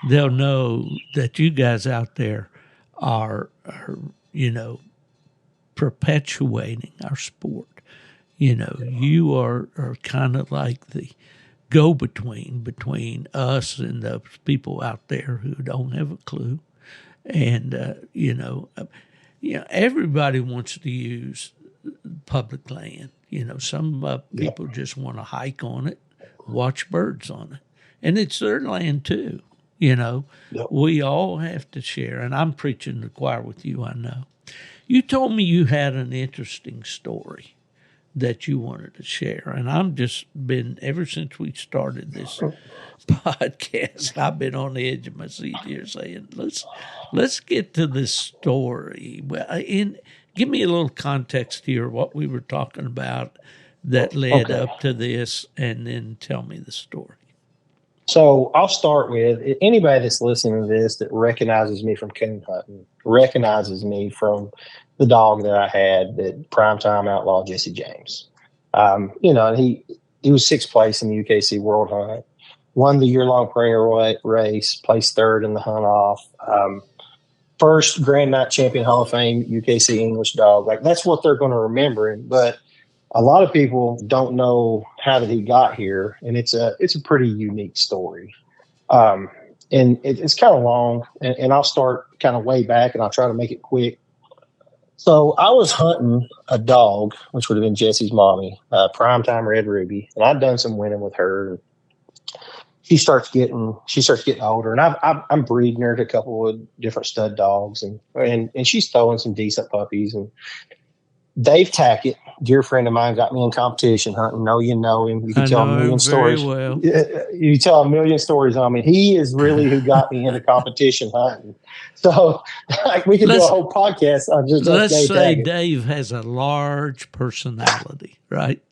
know that you guys out there are perpetuating our sport. You are kind of like the go-between between us and the people out there who don't have a clue. And, everybody wants to use public land. Some people just want to hike on it, watch birds on it. And it's their land too. We all have to share. And I'm preaching the choir with you, I know. You told me you had an interesting story that you wanted to share. And I'm just been, ever since we started this podcast, I've been on the edge of my seat here saying, let's get to this story. Well, give me a little context here, what we were talking about that led up to this, and then tell me the story. So I'll start with anybody that's listening to this that recognizes me from coon hunting, recognizes me from the dog that I had, that primetime outlaw Jesse James. And he was sixth place in the UKC World Hunt, won the year-long perennial race, placed third in the hunt off. First Grand Nite Champion Hall of Fame UKC English dog. Like, that's what they're going to remember him. But a lot of people don't know how that he got here, and it's a pretty unique story. And it's kind of long, and I'll start kind of way back, and I'll try to make it quick. So I was hunting a dog, which would have been Jesse's mommy, primetime Red Ruby, and I'd done some winning with her. She starts getting older, and I'm breeding her to a couple of different stud dogs, and she's throwing some decent puppies. And Dave Tackett, dear friend of mine, got me in competition hunting. Know him. You can tell a million stories. Well. You tell a million stories on me. He is really who got me into competition hunting. So, we can do a whole podcast on just let's Dave say Tackett. Dave has a large personality, right?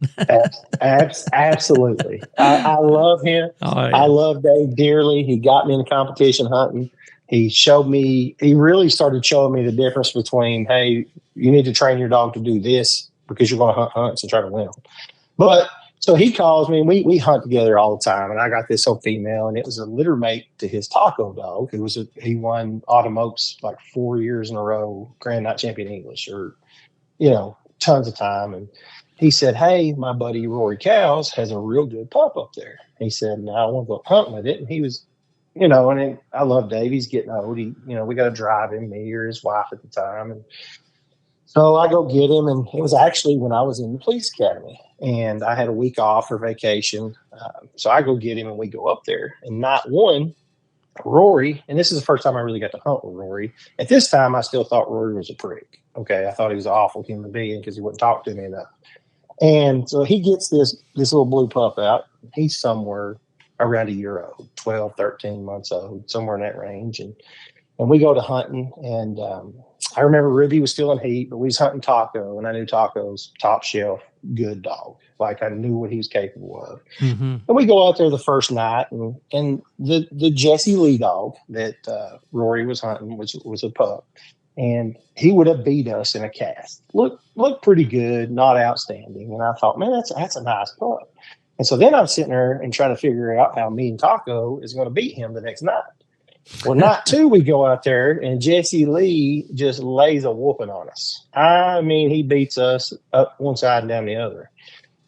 Absolutely. I love him. Oh, yeah. I love Dave dearly. He got me into competition hunting. He really started showing me the difference between, hey, you need to train your dog to do this because you're going to hunt hunts and try to win them. But so he calls me, and we hunt together all the time. And I got this old female, and it was a litter mate to his taco dog. He won Autumn Oaks like 4 years in a row, Grand Nite Champion English, or, tons of time. And he said, hey, my buddy Rory Cows has a real good pup up there. He said, now I want to go hunting with it. And he was, and I love Dave. He's getting old. We got to drive him, me or his wife at the time. And so I go get him, and it was actually when I was in the police academy, and I had a week off for vacation. So I go get him, and we go up there. And night one, Rory, and this is the first time I really got to hunt with Rory. At this time, I still thought Rory was a prick. Okay, I thought he was an awful human being because he wouldn't talk to me enough. And so he gets this little blue pup out. He's somewhere around a year old, 12, 13 months old, somewhere in that range. And we go to hunting, and I remember Ruby was still in heat, but we was hunting Taco, and I knew Taco's top shelf, good dog. Like, I knew what he was capable of. Mm-hmm. And we go out there the first night, and the Jesse Lee dog that Rory was hunting was a pup, and he would have beat us in a cast. Looked pretty good, not outstanding. And I thought, man, that's a nice pup. And so then I'm sitting there and trying to figure out how me and Taco is going to beat him the next night. Well, night 2, we go out there and Jesse Lee just lays a whooping on us. I mean, he beats us up one side and down the other.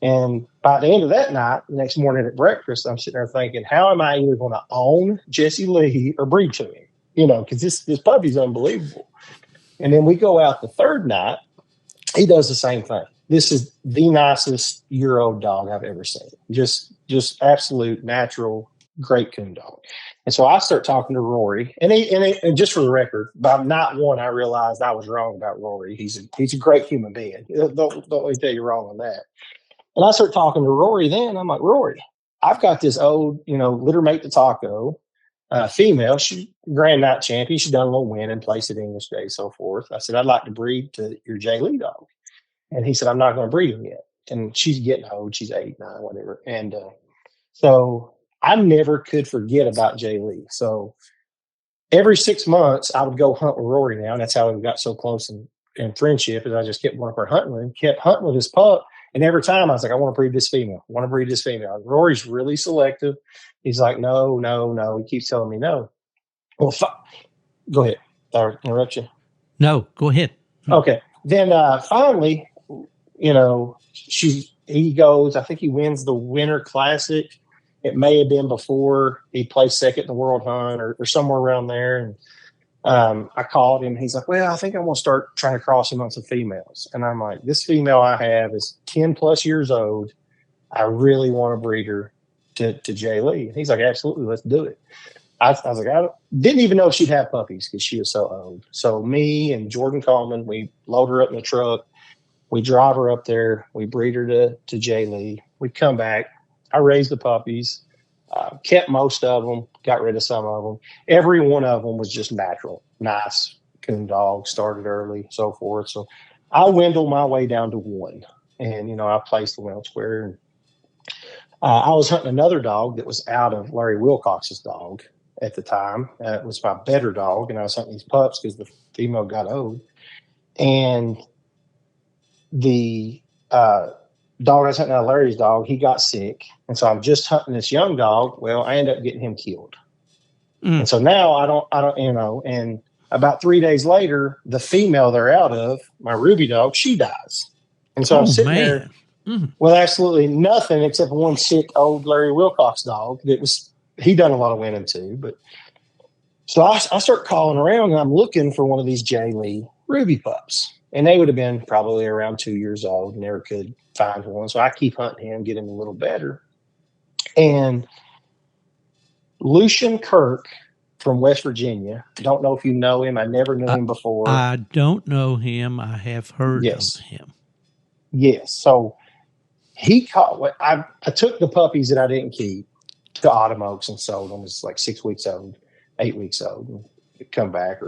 And by the end of that night, the next morning at breakfast, I'm sitting there thinking, how am I either going to own Jesse Lee or breed to him? You know, because this puppy's unbelievable. And then we go out the third night. He does the same thing. This is the nicest year-old dog I've ever seen. Just absolute natural, great coon dog. And so I start talking to Rory, and just for the record, by night 1, I realized I was wrong about Rory. He's a great human being. Don't let me tell you wrong on that. And I start talking to Rory. Then I'm like, Rory, I've got this old, litter mate to Taco, female. She Grand Night champion. She's done a little winning, placed at English Day, so forth. I said, I'd like to breed to your Jay Lee dog. And he said, I'm not going to breed him yet. And she's getting old. She's 8, 9, whatever. And so I never could forget about Jay Lee. So every 6 months, I would go hunt with Rory now. And that's how we got so close in friendship, is I just kept going for hunting with him, kept hunting with his pup. And every time I was like, I want to breed this female. I want to breed this female. Rory's really selective. He's like, no. He keeps telling me no. Well, go ahead. Did I interrupt you? No, go ahead. Okay. Then finally, he goes, I think he wins the Winter Classic. It may have been before he placed second in the World Hunt or somewhere around there. And I called him. He's like, well, I think I'm going to start trying to cross him on some females. And I'm like, this female I have is 10 plus years old. I really want to breed her to Jay Lee. And he's like, absolutely, let's do it. I was like, I didn't even know she'd have puppies because she was so old. So me and Jordan Coleman, we load her up in the truck. We drive her up there. We breed her to Jay Lee. We come back. I raised the puppies, kept most of them, got rid of some of them. Every one of them was just natural, nice coon dog, started early, so forth. So I dwindled my way down to 1. And, I placed them elsewhere. And, I was hunting another dog that was out of Larry Wilcox's dog at the time. It was my better dog, and I was hunting these pups because the female got old. And the dog I was hunting out of Larry's dog, he got sick. And so I'm just hunting this young dog. Well, I ended up getting him killed. And so now I don't, and about 3 days later, the female they're out of, my Ruby dog, she dies. And so I'm sitting there with absolutely nothing except one sick old Larry Wilcox dog he done a lot of winning too. But so I start calling around, and I'm looking for one of these Jay Lee Ruby pups. And they would have been probably around 2 years old. Never could find one. So I keep hunting him, get him a little better. And Lucian Kirk from West Virginia. Don't know if you know him. I never knew him before. I don't know him. I have heard of him. Yes. So he caught. I took the puppies that I didn't keep to Autumn Oaks and sold them. It's like 6 weeks old, 8 weeks old, and come back.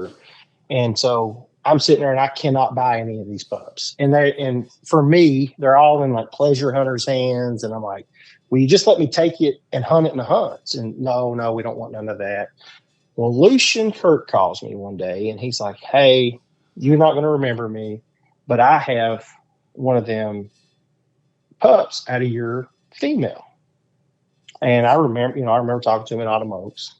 And so I'm sitting there and I cannot buy any of these pups. And for me, they're all in like pleasure hunters' hands. And I'm like, will you just let me take it and hunt it in the hunts? And no, we don't want none of that. Well, Lucian Kirk calls me one day and he's like, hey, you're not going to remember me, but I have one of them pups out of your female. And I remember talking to him in Autumn Oaks.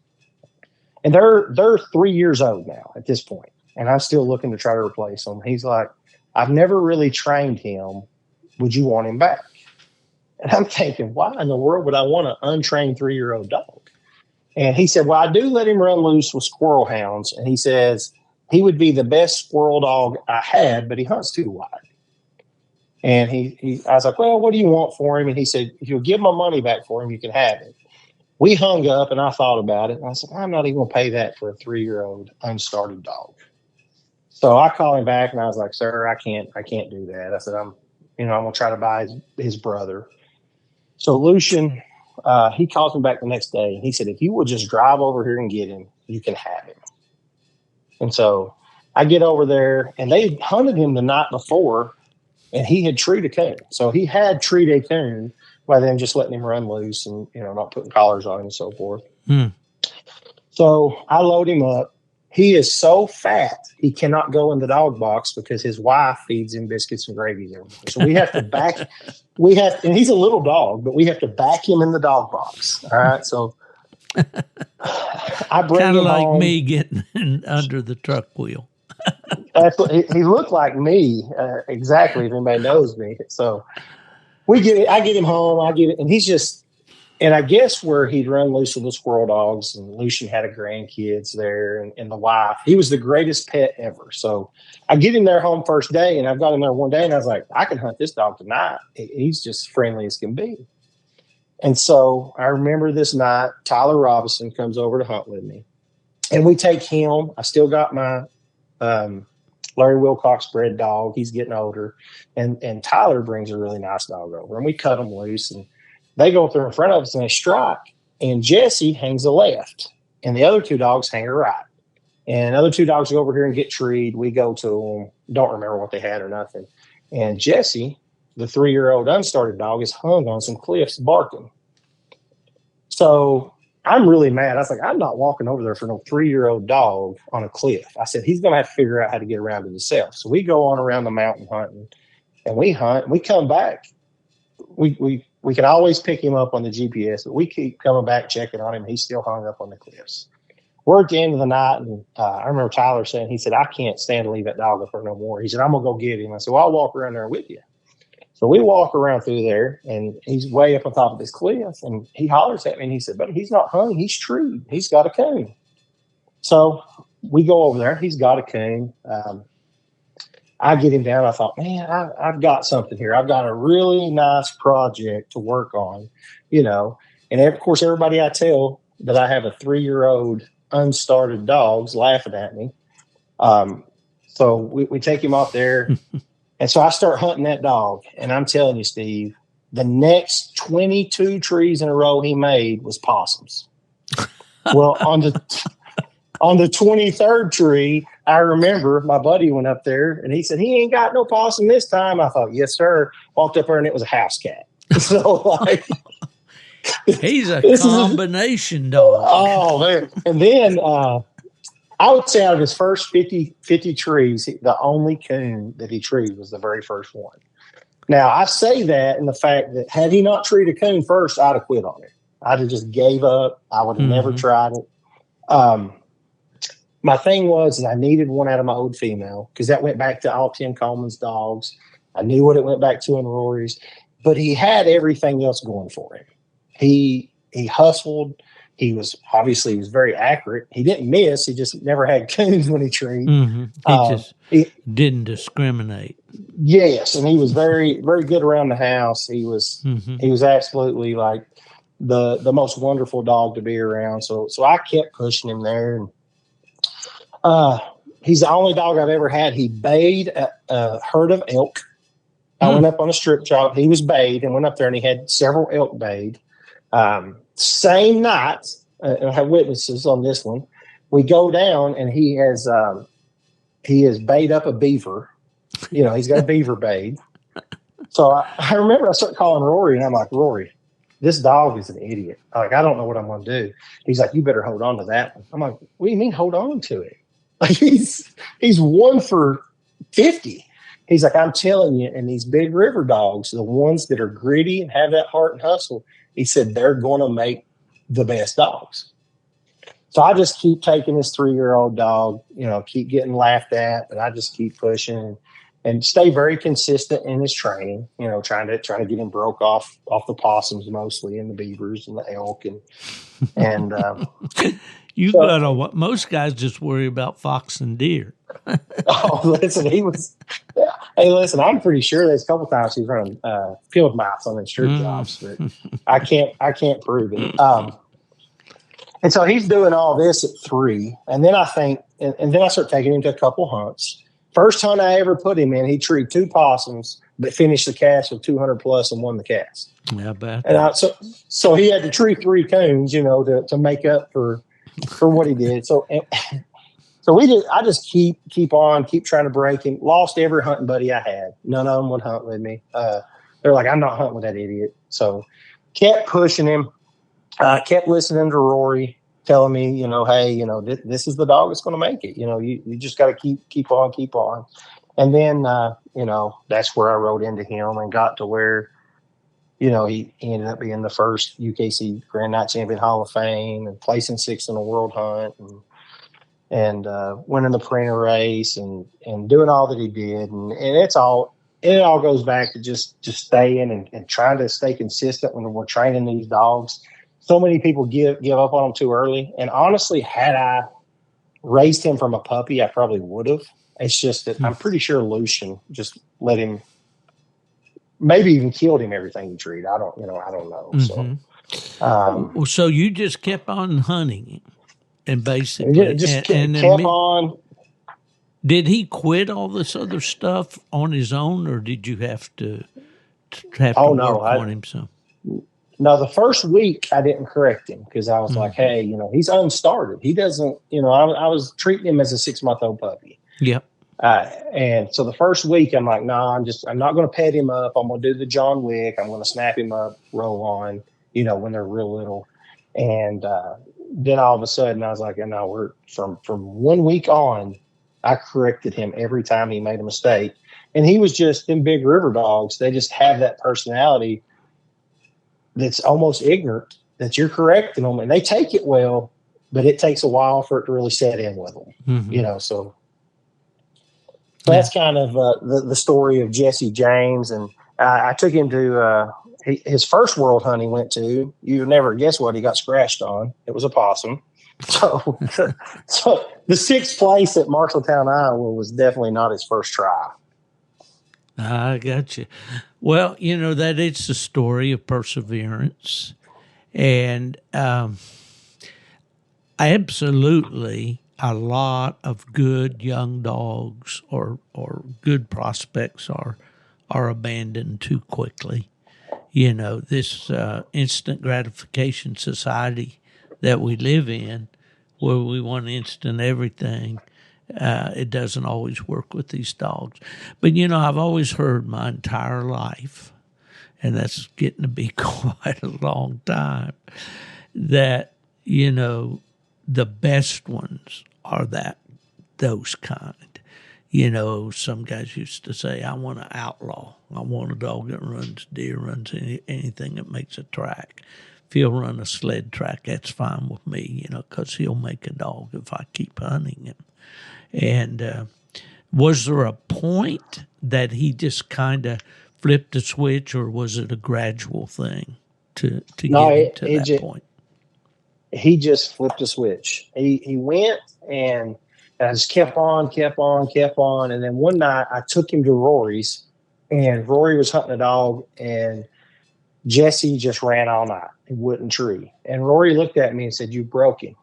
And they're 3 years old now at this point. And I'm still looking to try to replace him. He's like, I've never really trained him. Would you want him back? And I'm thinking, why in the world would I want an untrained 3-year-old dog? And he said, well, I do let him run loose with squirrel hounds. And he says he would be the best squirrel dog I had, but he hunts too wide. And I was like, well, what do you want for him? And he said, if you'll give my money back for him, you can have it. We hung up and I thought about it. And I said, I'm not even going to pay that for a 3-year-old unstarted dog. So I called him back and I was like, sir, I can't do that. I said, I'm going to try to buy his brother. So Lucian, he calls me back the next day and he said, if you will just drive over here and get him, you can have him. And so I get over there and they hunted him the night before and he had treed a coon. So he had treed a coon rather than just letting him run loose and, not putting collars on him and so forth. So I load him up. he is so fat he cannot go in the dog box because his wife feeds him biscuits and gravy every day. So we have to and he's a little dog, but we have to back him in the dog box. All right, so I bring kind of him like home. me getting under the truck wheel. That's what, he looked like me exactly. If anybody knows me, so I get him home. And he's just. And I guess where he'd run loose with the squirrel dogs, and Lucian had a grandkids there, and the wife. He was the greatest pet ever. So I get him there home first day, and I've got him there one day, and I was like, I can hunt this dog tonight. He's just friendly as can be. And so I remember this night, Tyler Robinson comes over to hunt with me, and we take him. I still got my Larry Wilcox bred dog. He's getting older, and Tyler brings a really nice dog over, and we cut him loose, and they go up there in front of us and they strike, and Jesse hangs a left, and the other two dogs hang a right. And the other two dogs go over here and get treed. We go to them. Don't remember what they had or nothing. And Jesse, the 3-year-old unstarted dog, is hung on some cliffs barking. So I'm really mad. I was like, I'm not walking over there for no 3-year-old dog on a cliff. I said, he's going to have to figure out how to get around to himself. So we go on around the mountain hunting, and we hunt. And we come back. We can always pick him up on the GPS, but we keep coming back, checking on him. He's still hung up on the cliffs. We're at the end of the night, and I remember Tyler saying, he said, I can't stand to leave that dog up there no more. He said, I'm going to go get him. I said, well, I'll walk around there with you. So we walk around through there, and he's way up on top of this cliff, and he hollers at me, and he said, but he's not hung. He's treed. He's got a coon. So we go over there. He's got a coon. I get him down. I thought, man, I've got something here. I've got a really nice project to work on, And of course, everybody I tell that I have a 3-year-old unstarted dog's laughing at me. So we take him off there. And so I start hunting that dog. And I'm telling you, Steve, the next 22 trees in a row he made was possums. Well, on the 23rd tree, I remember my buddy went up there and he said, he ain't got no possum this time. I thought, yes, sir. Walked up there and it was a house cat. So he's a combination dog. Oh, man. And then I would say out of his first 50 trees, the only coon that he treed was the very first one. Now, I say that in the fact that had he not treated a coon first, I'd have quit on it. I'd have just gave up. I would have never tried it. My thing was I needed one out of my old female because that went back to all Tim Coleman's dogs. I knew what it went back to in Rory's, but he had everything else going for him. He hustled. He was very accurate. He didn't miss. He just never had coons when he treed. Mm-hmm. He didn't discriminate. Yes, and he was very, very good around the house. He was absolutely like the most wonderful dog to be around. So I kept pushing him there. And he's the only dog I've ever had. He bayed a herd of elk. I went up on a strip job. He was bayed and went up there and he had several elk bayed. Same night, I have witnesses on this one. We go down and he has bayed up a beaver. He's got a beaver bayed. So I remember I started calling Rory and I'm like, Rory, this dog is an idiot. I don't know what I'm going to do. He's like, you better hold on to that one. I'm like, what do you mean hold on to it? Like he's 1 for 50. He's like, I'm telling you, and these big river dogs, the ones that are gritty and have that heart and hustle, he said, they're going to make the best dogs. So I just keep taking this 3-year-old dog, keep getting laughed at, but I just keep pushing and stay very consistent in his training, trying to get him broke off the possums mostly and the beavers and the elk and most guys just worry about fox and deer. Oh, listen, hey, listen, I'm pretty sure there's a couple times he's running field mice on his strip jobs, but I can't prove it. And so he's doing all this at 3. And then I think, and then I start taking him to a couple hunts. First hunt I ever put him in, he treed 2 possums, but finished the cast with 200 plus and won the cast. Yeah, bad. And so he had to tree 3 coons, to make up for what he did. So I just keep trying to break him. Lost every hunting buddy I had. None of them would hunt with me. They're like, I'm not hunting with that idiot. So kept pushing him. Kept listening to Rory. telling me, hey, this is the dog that's going to make it. You just got to keep on. And then, that's where I rode into him and got to where, he ended up being the first UKC Grand Nite Champion Hall of Fame and placing sixth in a world hunt and winning the Purina race and doing all that he did. And it all goes back to just staying and trying to stay consistent when we're training these dogs. So many people give up on them too early. And honestly, had I raised him from a puppy, I probably would have. It's just that I'm pretty sure Lucian just let him, maybe even killed him everything he treated. I don't know. Mm-hmm. So you just kept on hunting him, and basically kept on. Did he quit all this other stuff on his own, or did you have to work on him some? No, the first week I didn't correct him because I was like, hey, he's unstarted. He doesn't, I was treating him as a 6-month-old puppy. Yep. And so the first week I'm like, I'm not going to pet him up. I'm going to do the John Wick. I'm going to snap him up, roll on, when they're real little. And then all of a sudden I was like, we're from 1 week on, I corrected him every time he made a mistake. And he was just them big river dogs. They just have that personality that's almost ignorant that you're correcting them, and they take it well, but it takes a while for it to really set in with them, so that's kind of the story of Jesse James. And I took him to his first world hunt he went to. You never guess what he got scratched on. It was a possum. So the 6th place at Marshalltown, Iowa was definitely not his first try. I got you. Well, that it's a story of perseverance, and absolutely a lot of good young dogs or good prospects are abandoned too quickly. This instant gratification society that we live in, where we want instant everything. It doesn't always work with these dogs. But, I've always heard my entire life, and that's getting to be quite a long time, that, the best ones are those kind. Some guys used to say, I want an outlaw. I want a dog that runs deer, runs anything that makes a track. If he'll run a sled track, that's fine with me, because he'll make a dog if I keep hunting him. And was there a point that he just kind of flipped a switch, or was it a gradual thing to get him to that point? He just flipped a switch. He went, and I just kept on. And then one night I took him to Rory's, and Rory was hunting a dog, and Jesse just ran all night. He wouldn't tree. And Rory looked at me and said, "You broke him."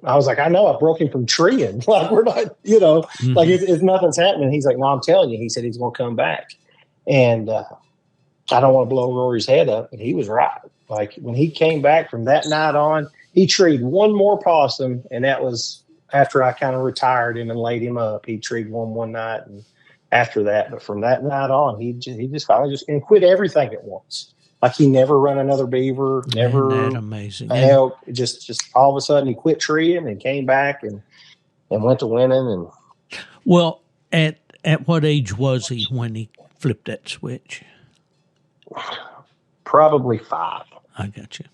I was like, I know, I broke him from treeing. Like, we're not, like it's nothing's happening. He's like, no, I'm telling you. He said he's going to come back. And I don't want to blow Rory's head up, but he was right. Like, when he came back from that night on, he treed one more possum, and that was after I kind of retired him and laid him up. He treed one night, and after that, but from that night on, he just finally and quit everything at once. Like, he never run another beaver, never Isn't that amazing? Elk. Just all of a sudden he quit treeing and came back and went to winning. And well, at what age was he when he flipped that switch? Probably 5. I got you.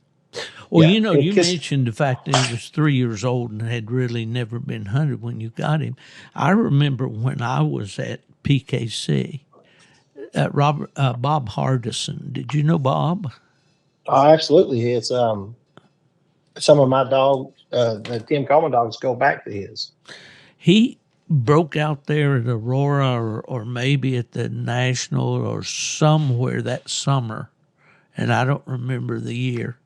Well, you mentioned the fact that he was 3 years old and had really never been hunted when you got him. I remember when I was at PKC. Bob Hardison. Did you know Bob? Oh, absolutely. It's some of my dogs, the Tim Coleman dogs, go back to his. He broke out there at Aurora or maybe at the National or somewhere that summer, and I don't remember the year.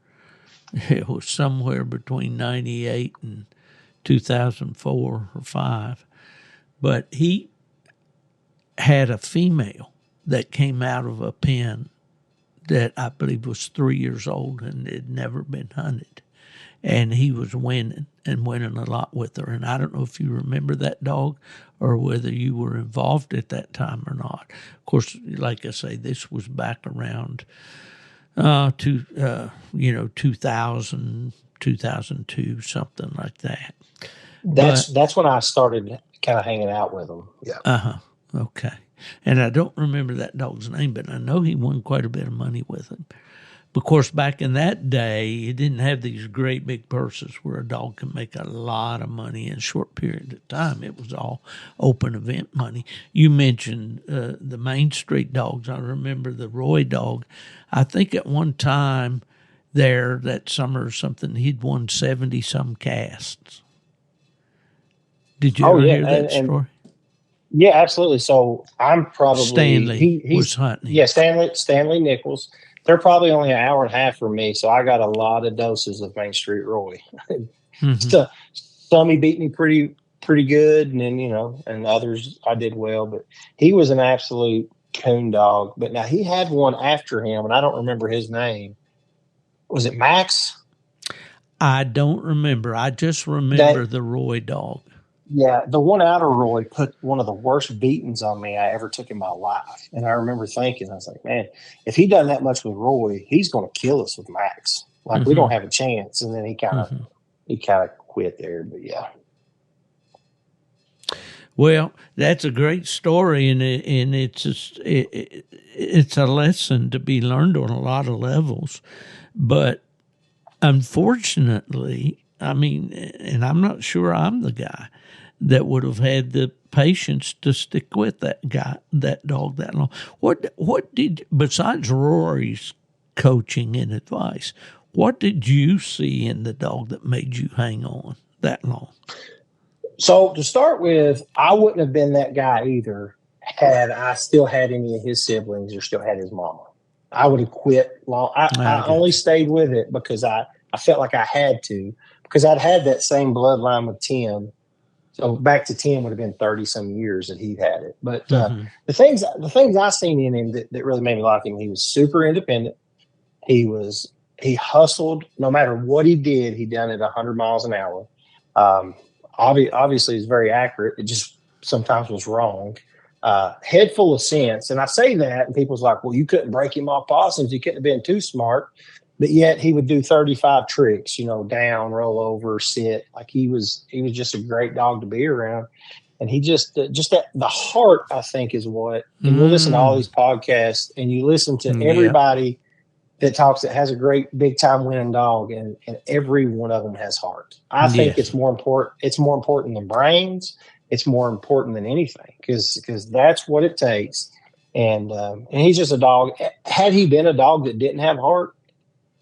It was somewhere between 98 and 2004 or 5. But he had a female that came out of a pen that I believe was 3 years old and had never been hunted. And he was winning a lot with her. And I don't know if you remember that dog or whether you were involved at that time or not. Of course, like I say, this was back around 2000, 2002, something like that. That's when I started kind of hanging out with him. Yeah. Okay. And I don't remember that dog's name, but I know he won quite a bit of money with him. Of course, back in that day, you didn't have these great big purses where a dog can make a lot of money in a short period of time. It was all open event money. You mentioned the Main Street dogs. I remember the Roy dog. I think at one time there, that summer or something, he'd won 70-some casts. Did you ever hear that story? Yeah, absolutely. So I'm probably Stanley was hunting. Yeah, Stanley Nichols. They're probably only an hour and a half from me, so I got a lot of doses of Main Street Roy. So some he beat me pretty good, and then and others I did well. But he was an absolute coon dog. But now he had one after him, and I don't remember his name. Was it Max? I don't remember. I just remember the Roy dog. Yeah, the one out of Roy put one of the worst beatings on me I ever took in my life. And I remember thinking, I was like, man, if he done that much with Roy, he's going to kill us with Max. Like, we don't have a chance. And then he kind of quit there. But yeah. Well, that's a great story, and it's a lesson to be learned on a lot of levels. But unfortunately, I mean, and I'm not sure I'm the guy that would have had the patience to stick with that dog that long. What did, besides Rory's coaching and advice, what did you see in the dog that made you hang on that long? So to start with, I wouldn't have been that guy either had I still had any of his siblings or still had his mama. I would have quit long. I only stayed with it because I felt like I had to, because I'd had that same bloodline with Tim. So back to Tim would have been 30-some years that he'd had it. But the things I seen in him that really made me like him, he was super independent. He hustled. No matter what he did, he done it 100 miles an hour. Obviously, he's very accurate. It just sometimes was wrong. Head full of sense. And I say that, and people's like, well, you couldn't break him off possums. You couldn't have been too smart. But yet he would do 35 tricks, down, roll over, sit. Like he was just a great dog to be around. And he just that the heart, I think, is what, and you listen to all these podcasts and you listen to everybody that talks that has a great big time winning dog, and every one of them has heart. I think it's more important. It's more important than brains. It's more important than anything because that's what it takes. And he's just a dog. Had he been a dog that didn't have heart,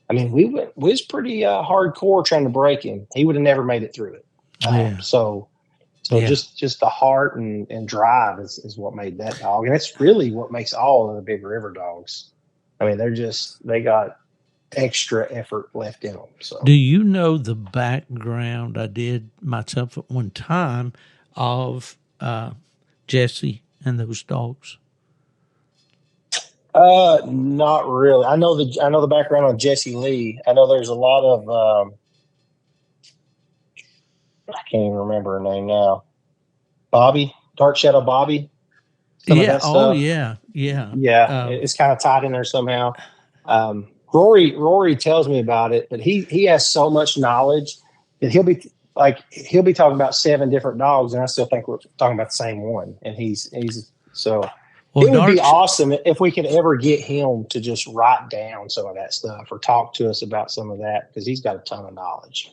I mean, we was pretty hardcore trying to break him. He would have never made it through it. So just the heart and drive is what made that dog. And it's really what makes all of the big river dogs. I mean, they got extra effort left in them. So, do you know the background? I did myself at one time of Jesse and those dogs. Not really. I know the background on Jesse Lee. I know there's a lot of I can't even remember her name now. Bobby, Dark Shadow Bobby. Yeah. Oh, yeah. Yeah. Yeah. It's kind of tied in there somehow. Rory tells me about it, but he has so much knowledge that he'll be talking about 7 different dogs, and I still think we're talking about the same one. And he's so. Well, it would be awesome if we could ever get him to just write down some of that stuff or talk to us about some of that, because he's got a ton of knowledge.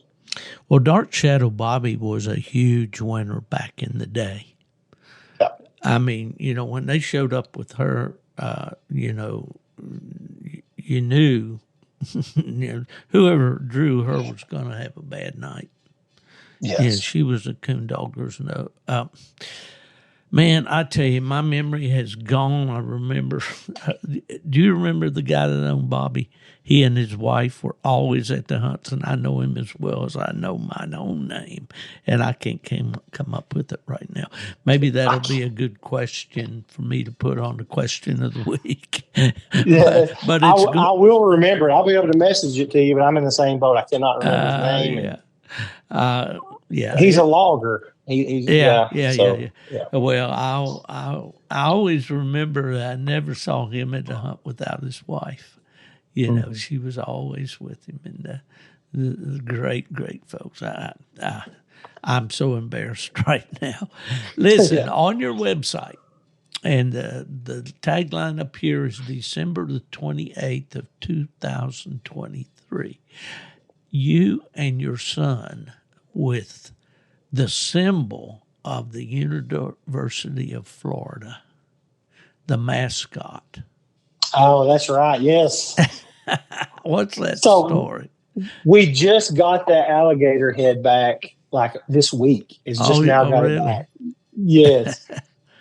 Well, Dark Shadow Bobby was a huge winner back in the day. Yeah. I mean, when they showed up with her, you knew, whoever drew her was going to have a bad night. Yes. Yeah, she was a coon dog. There's no. Man, I tell you, my memory has gone. I remember. Do you remember the guy that owned Bobby? He and his wife were always at the hunts, and I know him as well as I know my own name, and I can't come up with it right now. Maybe that'll be a good question for me to put on the question of the week. Yeah, but it's I will remember it. I'll be able to message it to you, but I'm in the same boat. I cannot remember his name. Yeah. Yeah, he's a logger. Yeah. Well, I always remember that I never saw him at the hunt without his wife. She was always with him, and Great, great folks. I'm so embarrassed right now. Listen, on your website, and the tagline up here is December the 28th of 2023. You and your son with the symbol of the University of Florida, the mascot. Oh, that's right. Yes. What's that story? We just got that alligator head back like this week. It's just now got it back. Yes.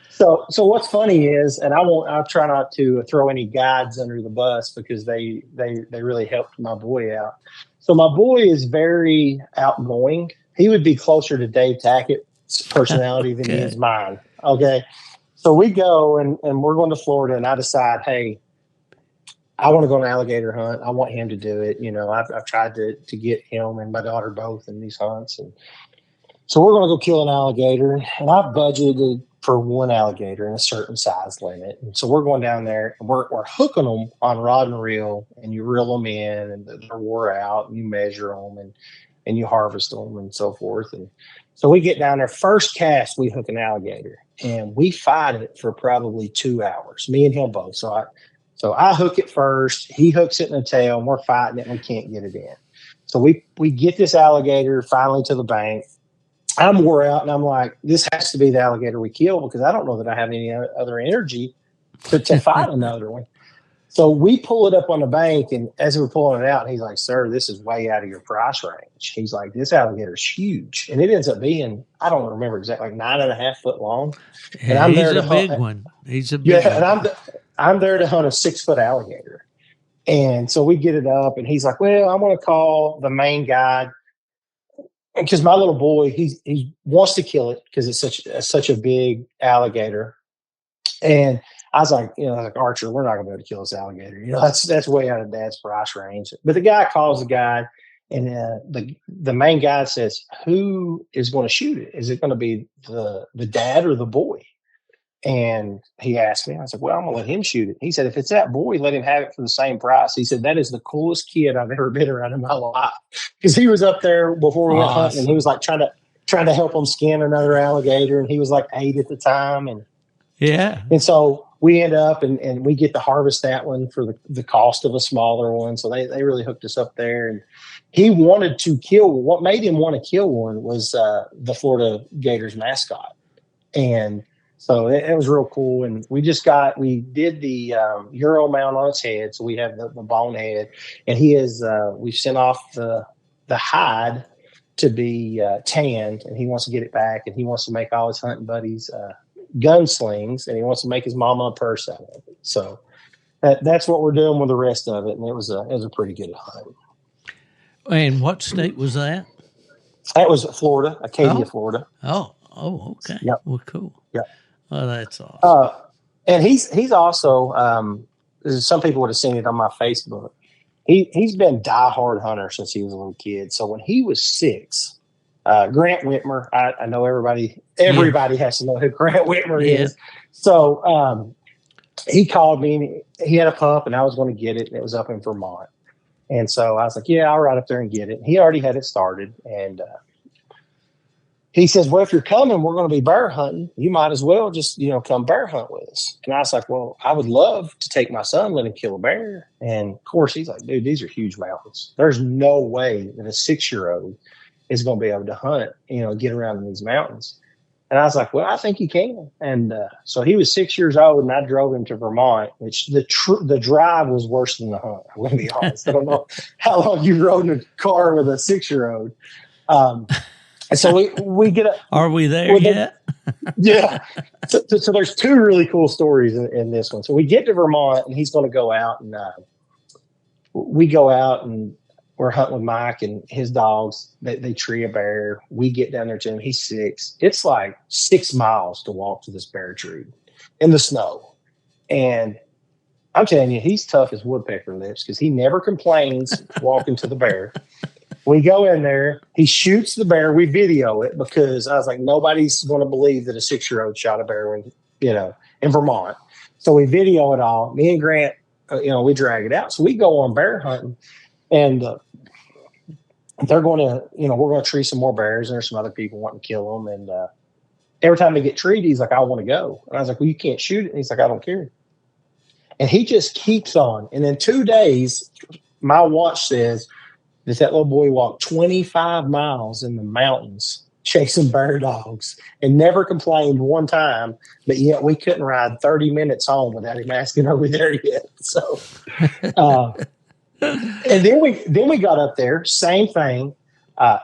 So what's funny is, and I'll try not to throw any guides under the bus because they really helped my boy out. So my boy is very outgoing. He would be closer to Dave Tackett's personality than he is mine. Okay. So we go and we're going to Florida, and I decide, hey, I want to go on an alligator hunt. I want him to do it. You know, I've tried to get him and my daughter both in these hunts. And so we're going to go kill an alligator. And I've budgeted for one alligator in a certain size limit. And so we're going down there and we're hooking them on rod and reel, and you reel them in and they're wore out, and you measure them and you harvest them and so forth. And so we get down there. First cast, we hook an alligator, and we fight it for probably 2 hours, me and him both. So I hook it first. He hooks it in the tail, and we're fighting it, and we can't get it in. So we get this alligator finally to the bank. I'm wore out, and I'm like, this has to be the alligator we kill because I don't know that I have any other energy to fight another one. So we pull it up on the bank, and as we're pulling it out, he's like, sir, this is way out of your price range. He's like, this alligator's huge. And it ends up being, I don't remember exactly, like 9.5 foot long. And I'm he's there a big one. He's a big one. And I'm there to hunt a 6 foot alligator. And so we get it up, and he's like, well, I'm going to call the main guide. Because my little boy, he wants to kill it because it's such a big alligator. And I was like, Archer, we're not going to be able to kill this alligator. You know, that's way out of Dad's price range. But the guy calls the guide, and the main guy says, who is going to shoot it? Is it going to be the dad or the boy? And he asked me, I was like, well, I'm going to let him shoot it. He said, if it's that boy, let him have it for the same price. He said, that is the coolest kid I've ever been around in my life. Because he was up there before we went hunting, and he was like trying to help him skin another alligator. And he was like 8 at the time. And so we end up and we get to harvest that one for the cost of a smaller one. So they really hooked us up there. And he wanted to kill. What made him want to kill one was the Florida Gators mascot. And so it was real cool. And we did the Euro mount on its head. So we have the bone head, and we've sent off the hide to be tanned, and he wants to get it back, and he wants to make all his hunting buddies gunslings, and he wants to make his mama a purse out of it. So that's what we're doing with the rest of it. And it was a pretty good hunt. And what state was that? That was Florida, Acadia, Florida. Oh, okay. Yep. Well, cool. Yep. Oh, that's awesome. And he's also some people would have seen it on my Facebook. He's been a diehard hunter since he was a little kid. So when he was 6, Grant Whitmer, I know everybody has to know who Grant Whitmer is. So he called me, and he had a pup, and I was going to get it, and it was up in Vermont. And so I was like, yeah, I'll ride up there and get it. He already had it started, and he says, well, if you're coming, we're going to be bear hunting. You might as well just, come bear hunt with us. And I was like, well, I would love to take my son, let him kill a bear. And of course, he's like, dude, these are huge mountains. There's no way that a 6-year-old is going to be able to hunt, get around in these mountains. And I was like, well, I think you can. And so he was 6 years old, and I drove him to Vermont, which the drive was worse than the hunt. I'm going to be honest. I don't know how long you rode in a car with a 6-year-old. And so we get up. Are we there yet? Yeah. So there's 2 really cool stories in this one. So we get to Vermont, and he's going to go out, and we go out, and we're hunting with Mike and his dogs. They tree a bear. We get down there to him. He's 6. It's like 6 miles to walk to this bear tree in the snow. And I'm telling you, he's tough as woodpecker lips because he never complains walking to the bear. We go in there. He shoots the bear. We video it because I was like, nobody's going to believe that a 6-year-old shot a bear in Vermont. So we video it all. Me and Grant, we drag it out. So we go on bear hunting, and they're going to, we're going to tree some more bears, and there's some other people wanting to kill them. And every time they get treated, he's like, I want to go. And I was like, well, you can't shoot it. And he's like, I don't care. And he just keeps on. And in 2 days, my watch says that little boy walked 25 miles in the mountains chasing bear dogs and never complained one time. But yet we couldn't ride 30 minutes home without him asking over there yet. So, and then we got up there, same thing.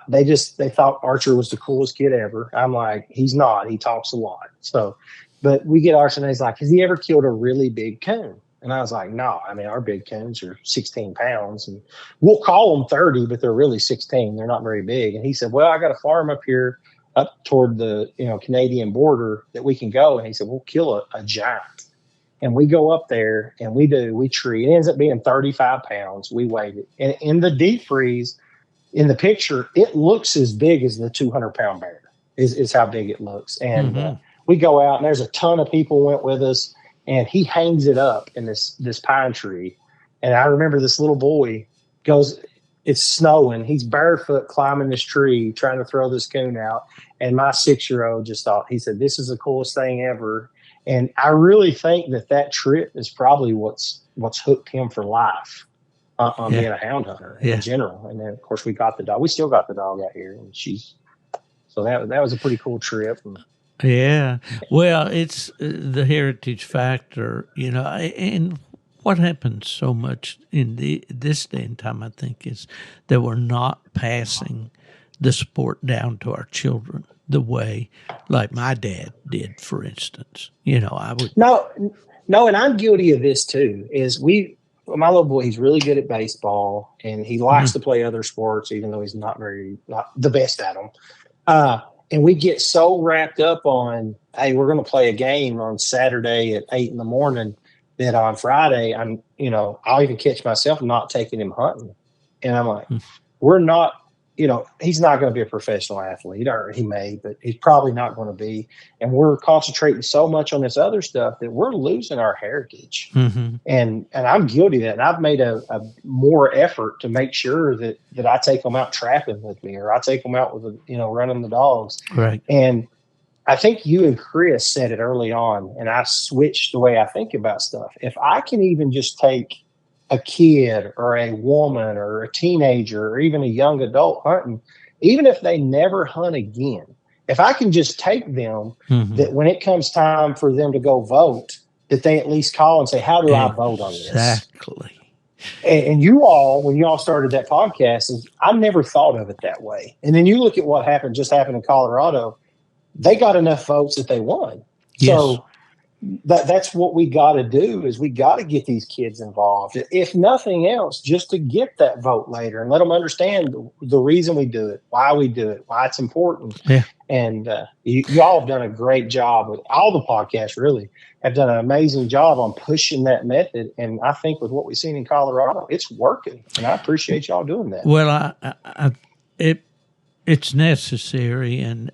They thought Archer was the coolest kid ever. I'm like, he's not. He talks a lot. So, but we get Archer, and he's like, has he ever killed a really big coon? And I was like, no. I mean, our big coons are 16 pounds, and we'll call them 30, but they're really 16. They're not very big. And he said, well, I got a farm up here, up toward the Canadian border that we can go. And he said, we'll kill a giant. And we go up there, and we treat. It ends up being 35 pounds. We weighed it. And in the deep freeze, in the picture, it looks as big as the 200-pound bear is how big it looks. And we go out, and there's a ton of people went with us, and he hangs it up in this pine tree. And I remember this little boy goes, it's snowing. He's barefoot climbing this tree, trying to throw this coon out. And my 6-year-old just thought, he said, this is the coolest thing ever. And I really think that trip is probably what's hooked him for life on being a hound hunter in general. And then, of course, we got the dog. We still got the dog out here, and so that was a pretty cool trip. Yeah. Well, it's the heritage factor, and what happens so much in this day and time, I think, is that we're not passing the sport down to our children the way like my dad did, for instance. I would. No, and I'm guilty of this too, my little boy, he's really good at baseball, and he likes to play other sports, even though he's not the best at them. And we get so wrapped up on, hey, we're going to play a game on Saturday at 8 a.m. that on Friday, I'll even catch myself not taking him hunting. And I'm like, we're not, he's not going to be a professional athlete, or he may, but he's probably not going to be. And we're concentrating so much on this other stuff that we're losing our heritage. And I'm guilty of that. And I've made a more effort to make sure that I take them out trapping with me, or I take them out with, running the dogs. Right. And I think you and Chris said it early on, and I switched the way I think about stuff. If I can even just take a kid or a woman or a teenager or even a young adult hunting, even if they never hunt again, if I can just take them, that when it comes time for them to go vote, that they at least call and say, how do I vote on this? Exactly. And you all, when you all started that podcast, I never thought of it that way. And then you look at what happened in Colorado. They got enough votes that they won. Yes. So that's what we got to do, is we got to get these kids involved. If nothing else, just to get that vote later and let them understand the reason we do it, why we do it, why it's important. Yeah. And you all have done a great job with all the podcasts, really have done an amazing job on pushing that method. And I think with what we've seen in Colorado, it's working. And I appreciate y'all doing that. Well, it's necessary. And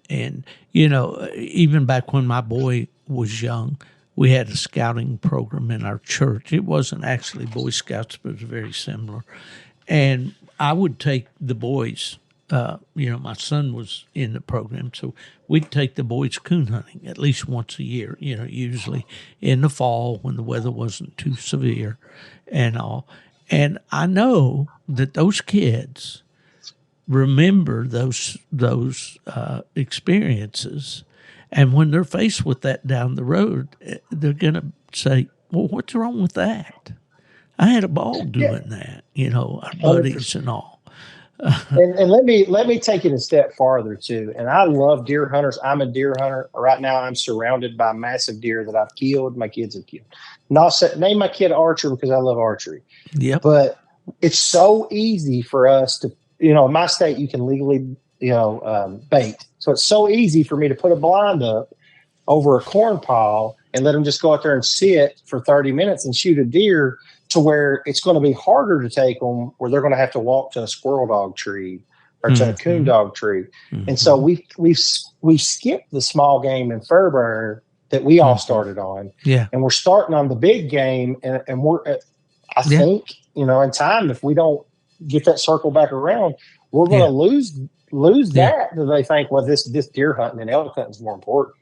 even back when my boy was young, we had a scouting program in our church. It wasn't actually Boy Scouts, but it was very similar. And I would take the boys, my son was in the program, so we'd take the boys coon hunting at least once a year, usually in the fall when the weather wasn't too severe and all. And I know that those kids remember those experiences. And when they're faced with that down the road, they're going to say, well, what's wrong with that? I had a ball doing that, our buddies and all. And let me take it a step farther, too. And I love deer hunters. I'm a deer hunter. Right now, I'm surrounded by massive deer that I've killed. My kids have killed. Name my kid Archer because I love archery. Yep. But it's so easy for us to, in my state, you can legally, bait. So it's so easy for me to put a blind up over a corn pile and let them just go out there and sit for 30 minutes and shoot a deer, to where it's going to be harder to take them, where they're going to have to walk to a squirrel dog tree or to a coon dog tree. And so we've skipped the small game and fur bear that we all started on. Yeah. And we're starting on the big game. And I think, in time, if we don't get that circle back around, we're going to lose Yeah. that. Do they think, well, this deer hunting and elk hunting is more important?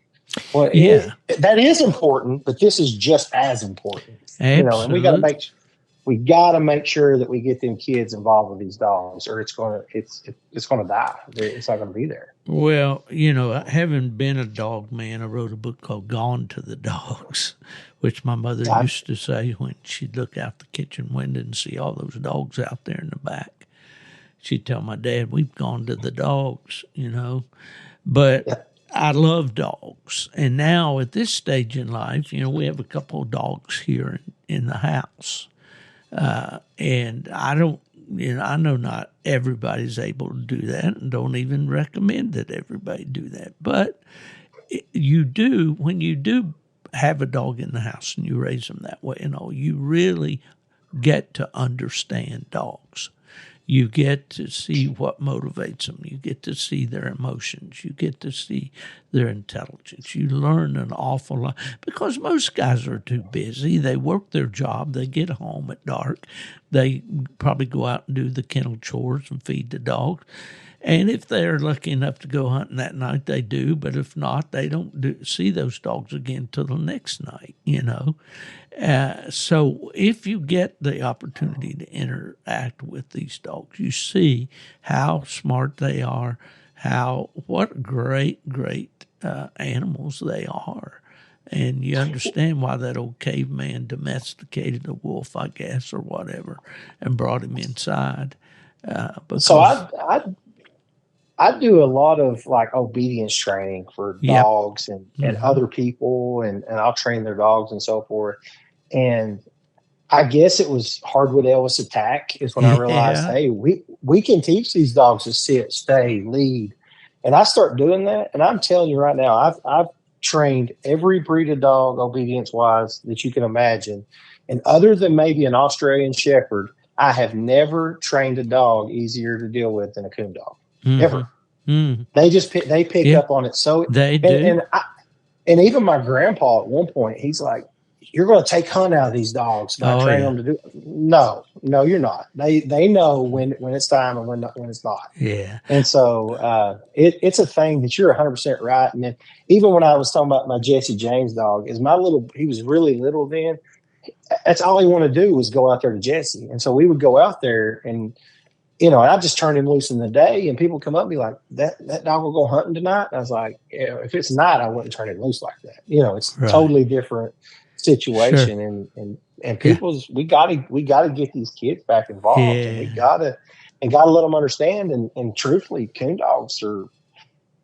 Well, Yeah. that is important, but this is just as important. And we Absolutely. got to make sure that we get them kids involved with these dogs, or it's going to die. It's not going to be there. Well, having been a dog man, I wrote a book called Gone to the Dogs, which my mother used to say when she'd look out the kitchen window and see all those dogs out there in the back. She'd tell my dad, we've gone to the dogs, But Yeah. I love dogs. And now at this stage in life, we have a couple of dogs here in the house. And I don't, I know not everybody's able to do that, and don't even recommend that everybody do that. But you do, when you do have a dog in the house and you raise them that way and all, you really get to understand dogs. You get to see what motivates them. You get to see their emotions. You get to see their intelligence. You learn an awful lot because most guys are too busy. They work their job. They get home at dark. They probably go out and do the kennel chores and feed the dogs. And if they're lucky enough to go hunting that night, they do. But if not, they don't see those dogs again till the next night, So if you get the opportunity to interact with these dogs, you see how smart they are, what great animals they are. And you understand why that old caveman domesticated a wolf, I guess, or whatever, and brought him inside. So I do a lot of like obedience training for dogs and other people, and I'll train their dogs and so forth. And I guess it was Hardwood Ellis Attack is when I realized, hey, we can teach these dogs to sit, stay, lead. And I start doing that. And I'm telling you right now, I've trained every breed of dog obedience wise that you can imagine. And other than maybe an Australian Shepherd, I have never trained a dog easier to deal with than a coon dog. Ever. Mm-hmm. They pick up on it. So they do. And even my grandpa at one point, he's like, you're going to take hunt out of these dogs by training them to do it. No, you're not. They know when it's time and when it's not. Yeah. And so it's a thing that you're 100% right. And then even when I was talking about my Jesse James dog, he was really little then. That's all he wanted to do was go out there to Jesse. And so we would go out there and I just turned him loose in the day, and people come up and be like, that dog will go hunting tonight. And I was like, if it's night, I wouldn't turn him loose like that. It's right. Totally different situation. Sure. And people's, we gotta get these kids back involved, and we gotta let them understand. And truthfully, coon dogs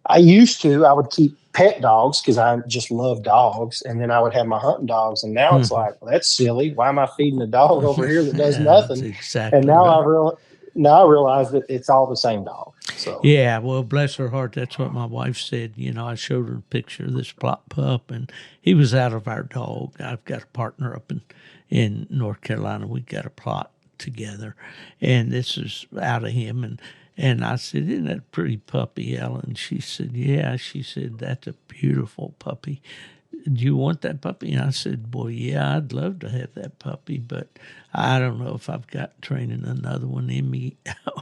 I would keep pet dogs because I just love dogs, and then I would have my hunting dogs. And now it's like, well, that's silly. Why am I feeding a dog over here that does nothing? Exactly. And now I realize that it's all the same dog. So yeah, well, bless her heart, that's what my wife said. I showed her a picture of this pup, and he was out of our dog. I've got a partner up in North Carolina. We got a plot together, and this is out of him. And I said, isn't that a pretty puppy, Ellen? She said, yeah. She said, that's a beautiful puppy. Do you want that puppy? And I said, boy, yeah, I'd love to have that puppy, but I don't know if I've got training another one in me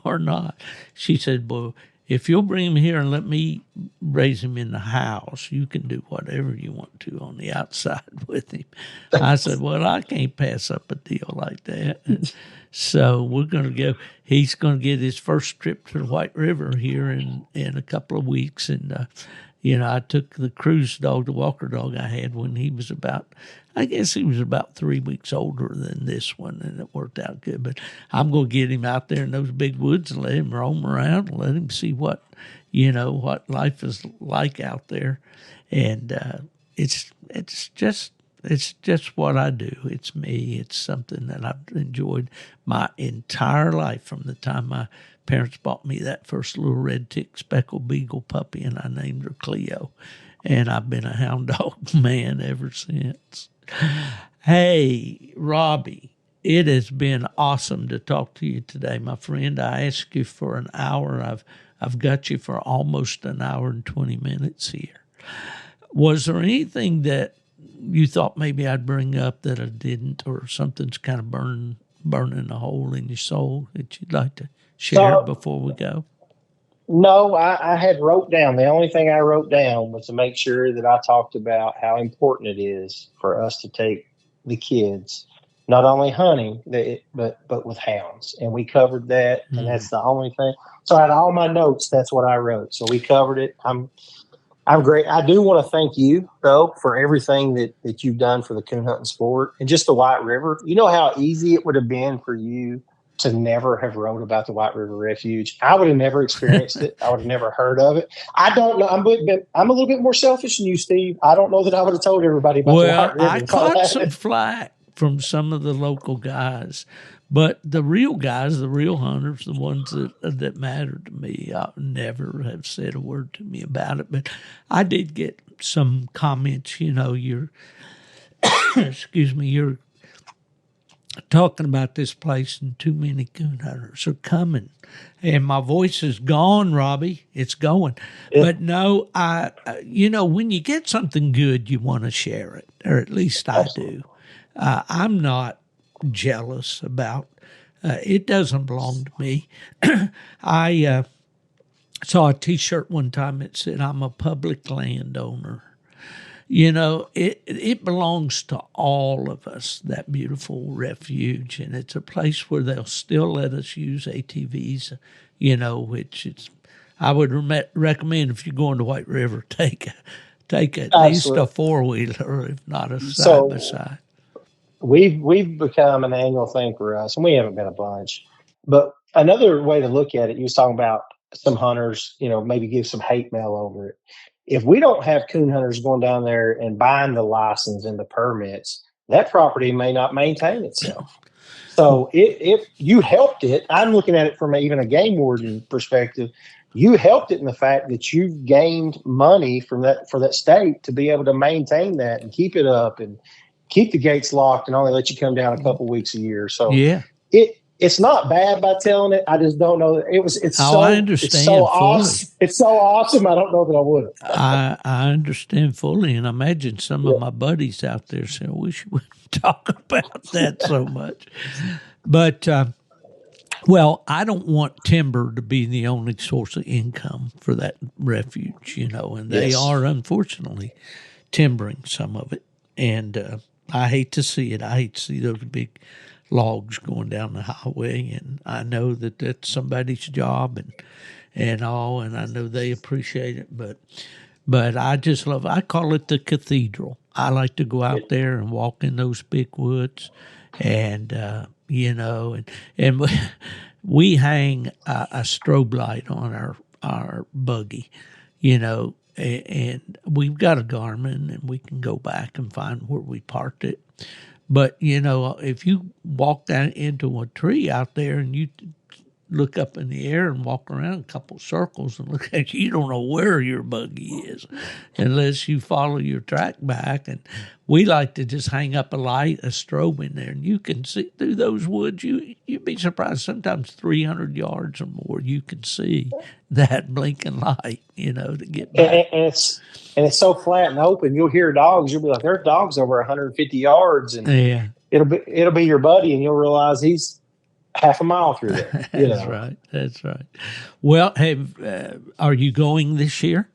or not. She said, boy, if you'll bring him here and let me raise him in the house, you can do whatever you want to on the outside with him. I said, well, I can't pass up a deal like that. And so we're going to go. He's going to get his first trip to the White River here in a couple of weeks. And, I took the cruise dog, the walker dog I had when he was about 3 weeks older than this one, and it worked out good. But I'm going to get him out there in those big woods and let him roam around and let him see what life is like out there. And it's just what I do. It's me. It's something that I've enjoyed my entire life from the time my parents bought me that first little red tick speckled beagle puppy, and I named her Cleo. And I've been a hound dog man ever since. Hey, Robbie, it has been awesome to talk to you today, my friend. I asked you for an hour. I've got you for almost an hour and 20 minutes here. Was there anything that you thought maybe I'd bring up that I didn't, or something's kind of burning a hole in your soul that you'd like to share before we go? No, I had wrote down. The only thing I wrote down was to make sure that I talked about how important it is for us to take the kids, not only hunting, but with hounds. And we covered that, and that's the only thing. So out of all my notes, that's what I wrote. So we covered it. I'm great. I do want to thank you though for everything that you've done for the coon hunting sport and just the White River. You know how easy it would have been for you to never have wrote about the White River Refuge. I would have never experienced it. I would have never heard of it. I don't know. I'm a little bit more selfish than you, Steve. I don't know that I would have told everybody about the White River. I caught some flack from some of the local guys, but the real guys, the real hunters, the ones that matter to me, never have said a word to me about it. But I did get some comments. You're, excuse me, you're talking about this place and too many coon hunters are coming. And my voice is gone, Robbie. It's going. Yeah. But no, when you get something good, you want to share it, or at least I do. I'm not jealous about it. Doesn't belong to me. I saw a T-shirt one time that said, "I'm a public landowner." It belongs to all of us, that beautiful refuge, and it's a place where they'll still let us use ATVs, which I would recommend if you're going to White River, take at least a four-wheeler, if not a side-by-side. We've become an annual thing for us, and we haven't been a bunch. But another way to look at it, you was talking about some hunters, maybe give some hate mail over it. If we don't have coon hunters going down there and buying the license and the permits, that property may not maintain itself. So if you helped it, I'm looking at it from even a game warden perspective. You helped it in the fact that you've gained money for that state to be able to maintain that and keep it up and keep the gates locked and only let you come down a couple weeks a year. So yeah, it's not bad by telling it. I just don't know. I understand. It's so awesome. It's so awesome. I don't know that I would have. I understand fully, and I imagine some of my buddies out there saying, "I wish we wouldn't talk about that so much." But I don't want timber to be the only source of income for that refuge, and they are unfortunately timbering some of it, and I hate to see it. I hate to see those big logs going down the highway, and I know that that's somebody's job and all, and I know they appreciate it, but I just love it. I call it the cathedral. I like to go out there and walk in those big woods, and and we hang a strobe light on our buggy, and we've got a Garmin, and we can go back and find where we parked it. But, if you walk down into a tree out there and you look up in the air and walk around a couple circles and look at you don't know where your buggy is unless you follow your track back. And we like to just hang up a light, a strobe in there, and you can see through those woods. You'd be surprised. Sometimes 300 yards or more, you can see that blinking light, to get back. And it's so flat and open. You'll hear dogs. You'll be like, "There's dogs over 150 yards," and it'll be your buddy, and you'll realize he's half a mile through there. That's right. Well, are you going this year?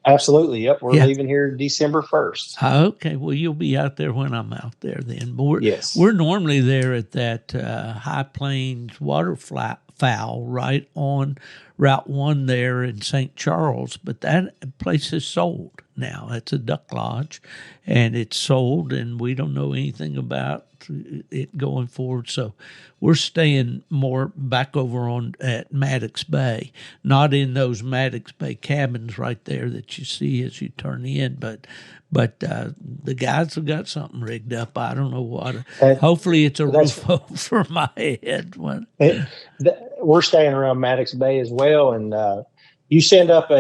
Absolutely. Yep. We're leaving here December 1st. Okay. Well, you'll be out there when I'm out there then. We're normally there at that High Plains waterfowl right on Route 1 there in St. Charles, but that place is sold now. It's a duck lodge, and it's sold, and we don't know anything about it going forward. So we're staying more back over at Maddox Bay, not in those Maddox Bay cabins right there that you see as you turn in, but the guys have got something rigged up. I don't know what. Hopefully it's a roof over my head. We're staying around Maddox Bay as well, and you send up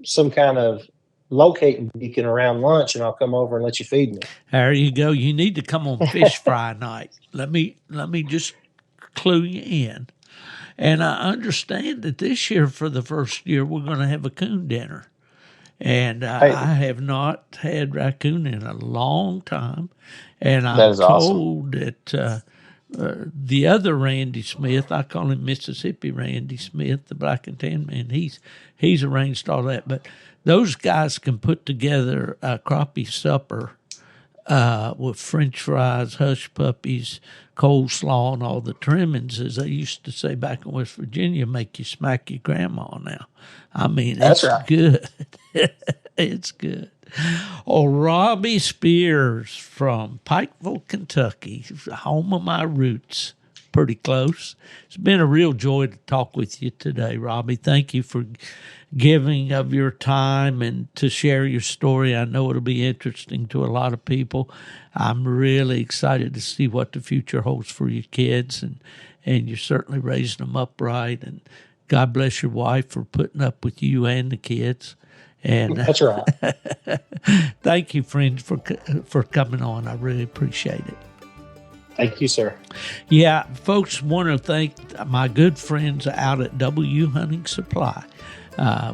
some kind of locating beacon around lunch, and I'll come over and let you feed me. There you go. You need to come on fish fry night. Let me just clue you in. And I understand that this year, for the first year, we're going to have a coon dinner. And I have not had raccoon in a long time. And I'm told that the other Randy Smith, I call him Mississippi Randy Smith, the black and tan man, he's arranged all that. But those guys can put together a crappie supper with French fries, hush puppies, coleslaw, and all the trimmings, as they used to say back in West Virginia, make you smack your grandma now. I mean, That's it's right. good. It's good. Oh, Robbie Spears from Pikeville, Kentucky, home of my roots. Pretty close. It's been a real joy to talk with you today, Robbie. Thank you for giving of your time and to share your story. I know it'll be interesting to a lot of people. I'm really excited to see what the future holds for your kids, and you're certainly raising them upright. And God bless your wife for putting up with you and the kids. And That's right. thank you, friends, for coming on. I really appreciate it. Thank you, sir. Yeah, folks, want to thank my good friends out at W Hunting Supply.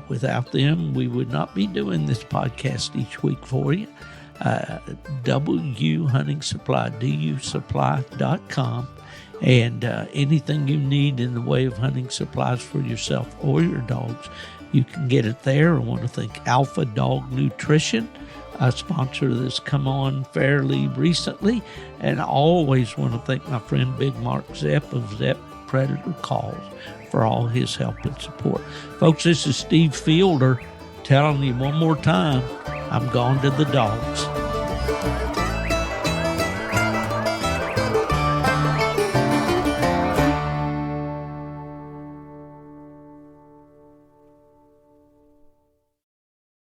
Without them, we would not be doing this podcast each week for you. W Hunting Supply, dusupply.com. And anything you need in the way of hunting supplies for yourself or your dogs, you can get it there. I want to thank Alpha Dog Nutrition, a sponsor that's come on fairly recently. And I always want to thank my friend Big Mark Zepp of Zepp Predator Calls for all his help and support. Folks, this is Steve Fielder telling you one more time, I'm gone to the dogs.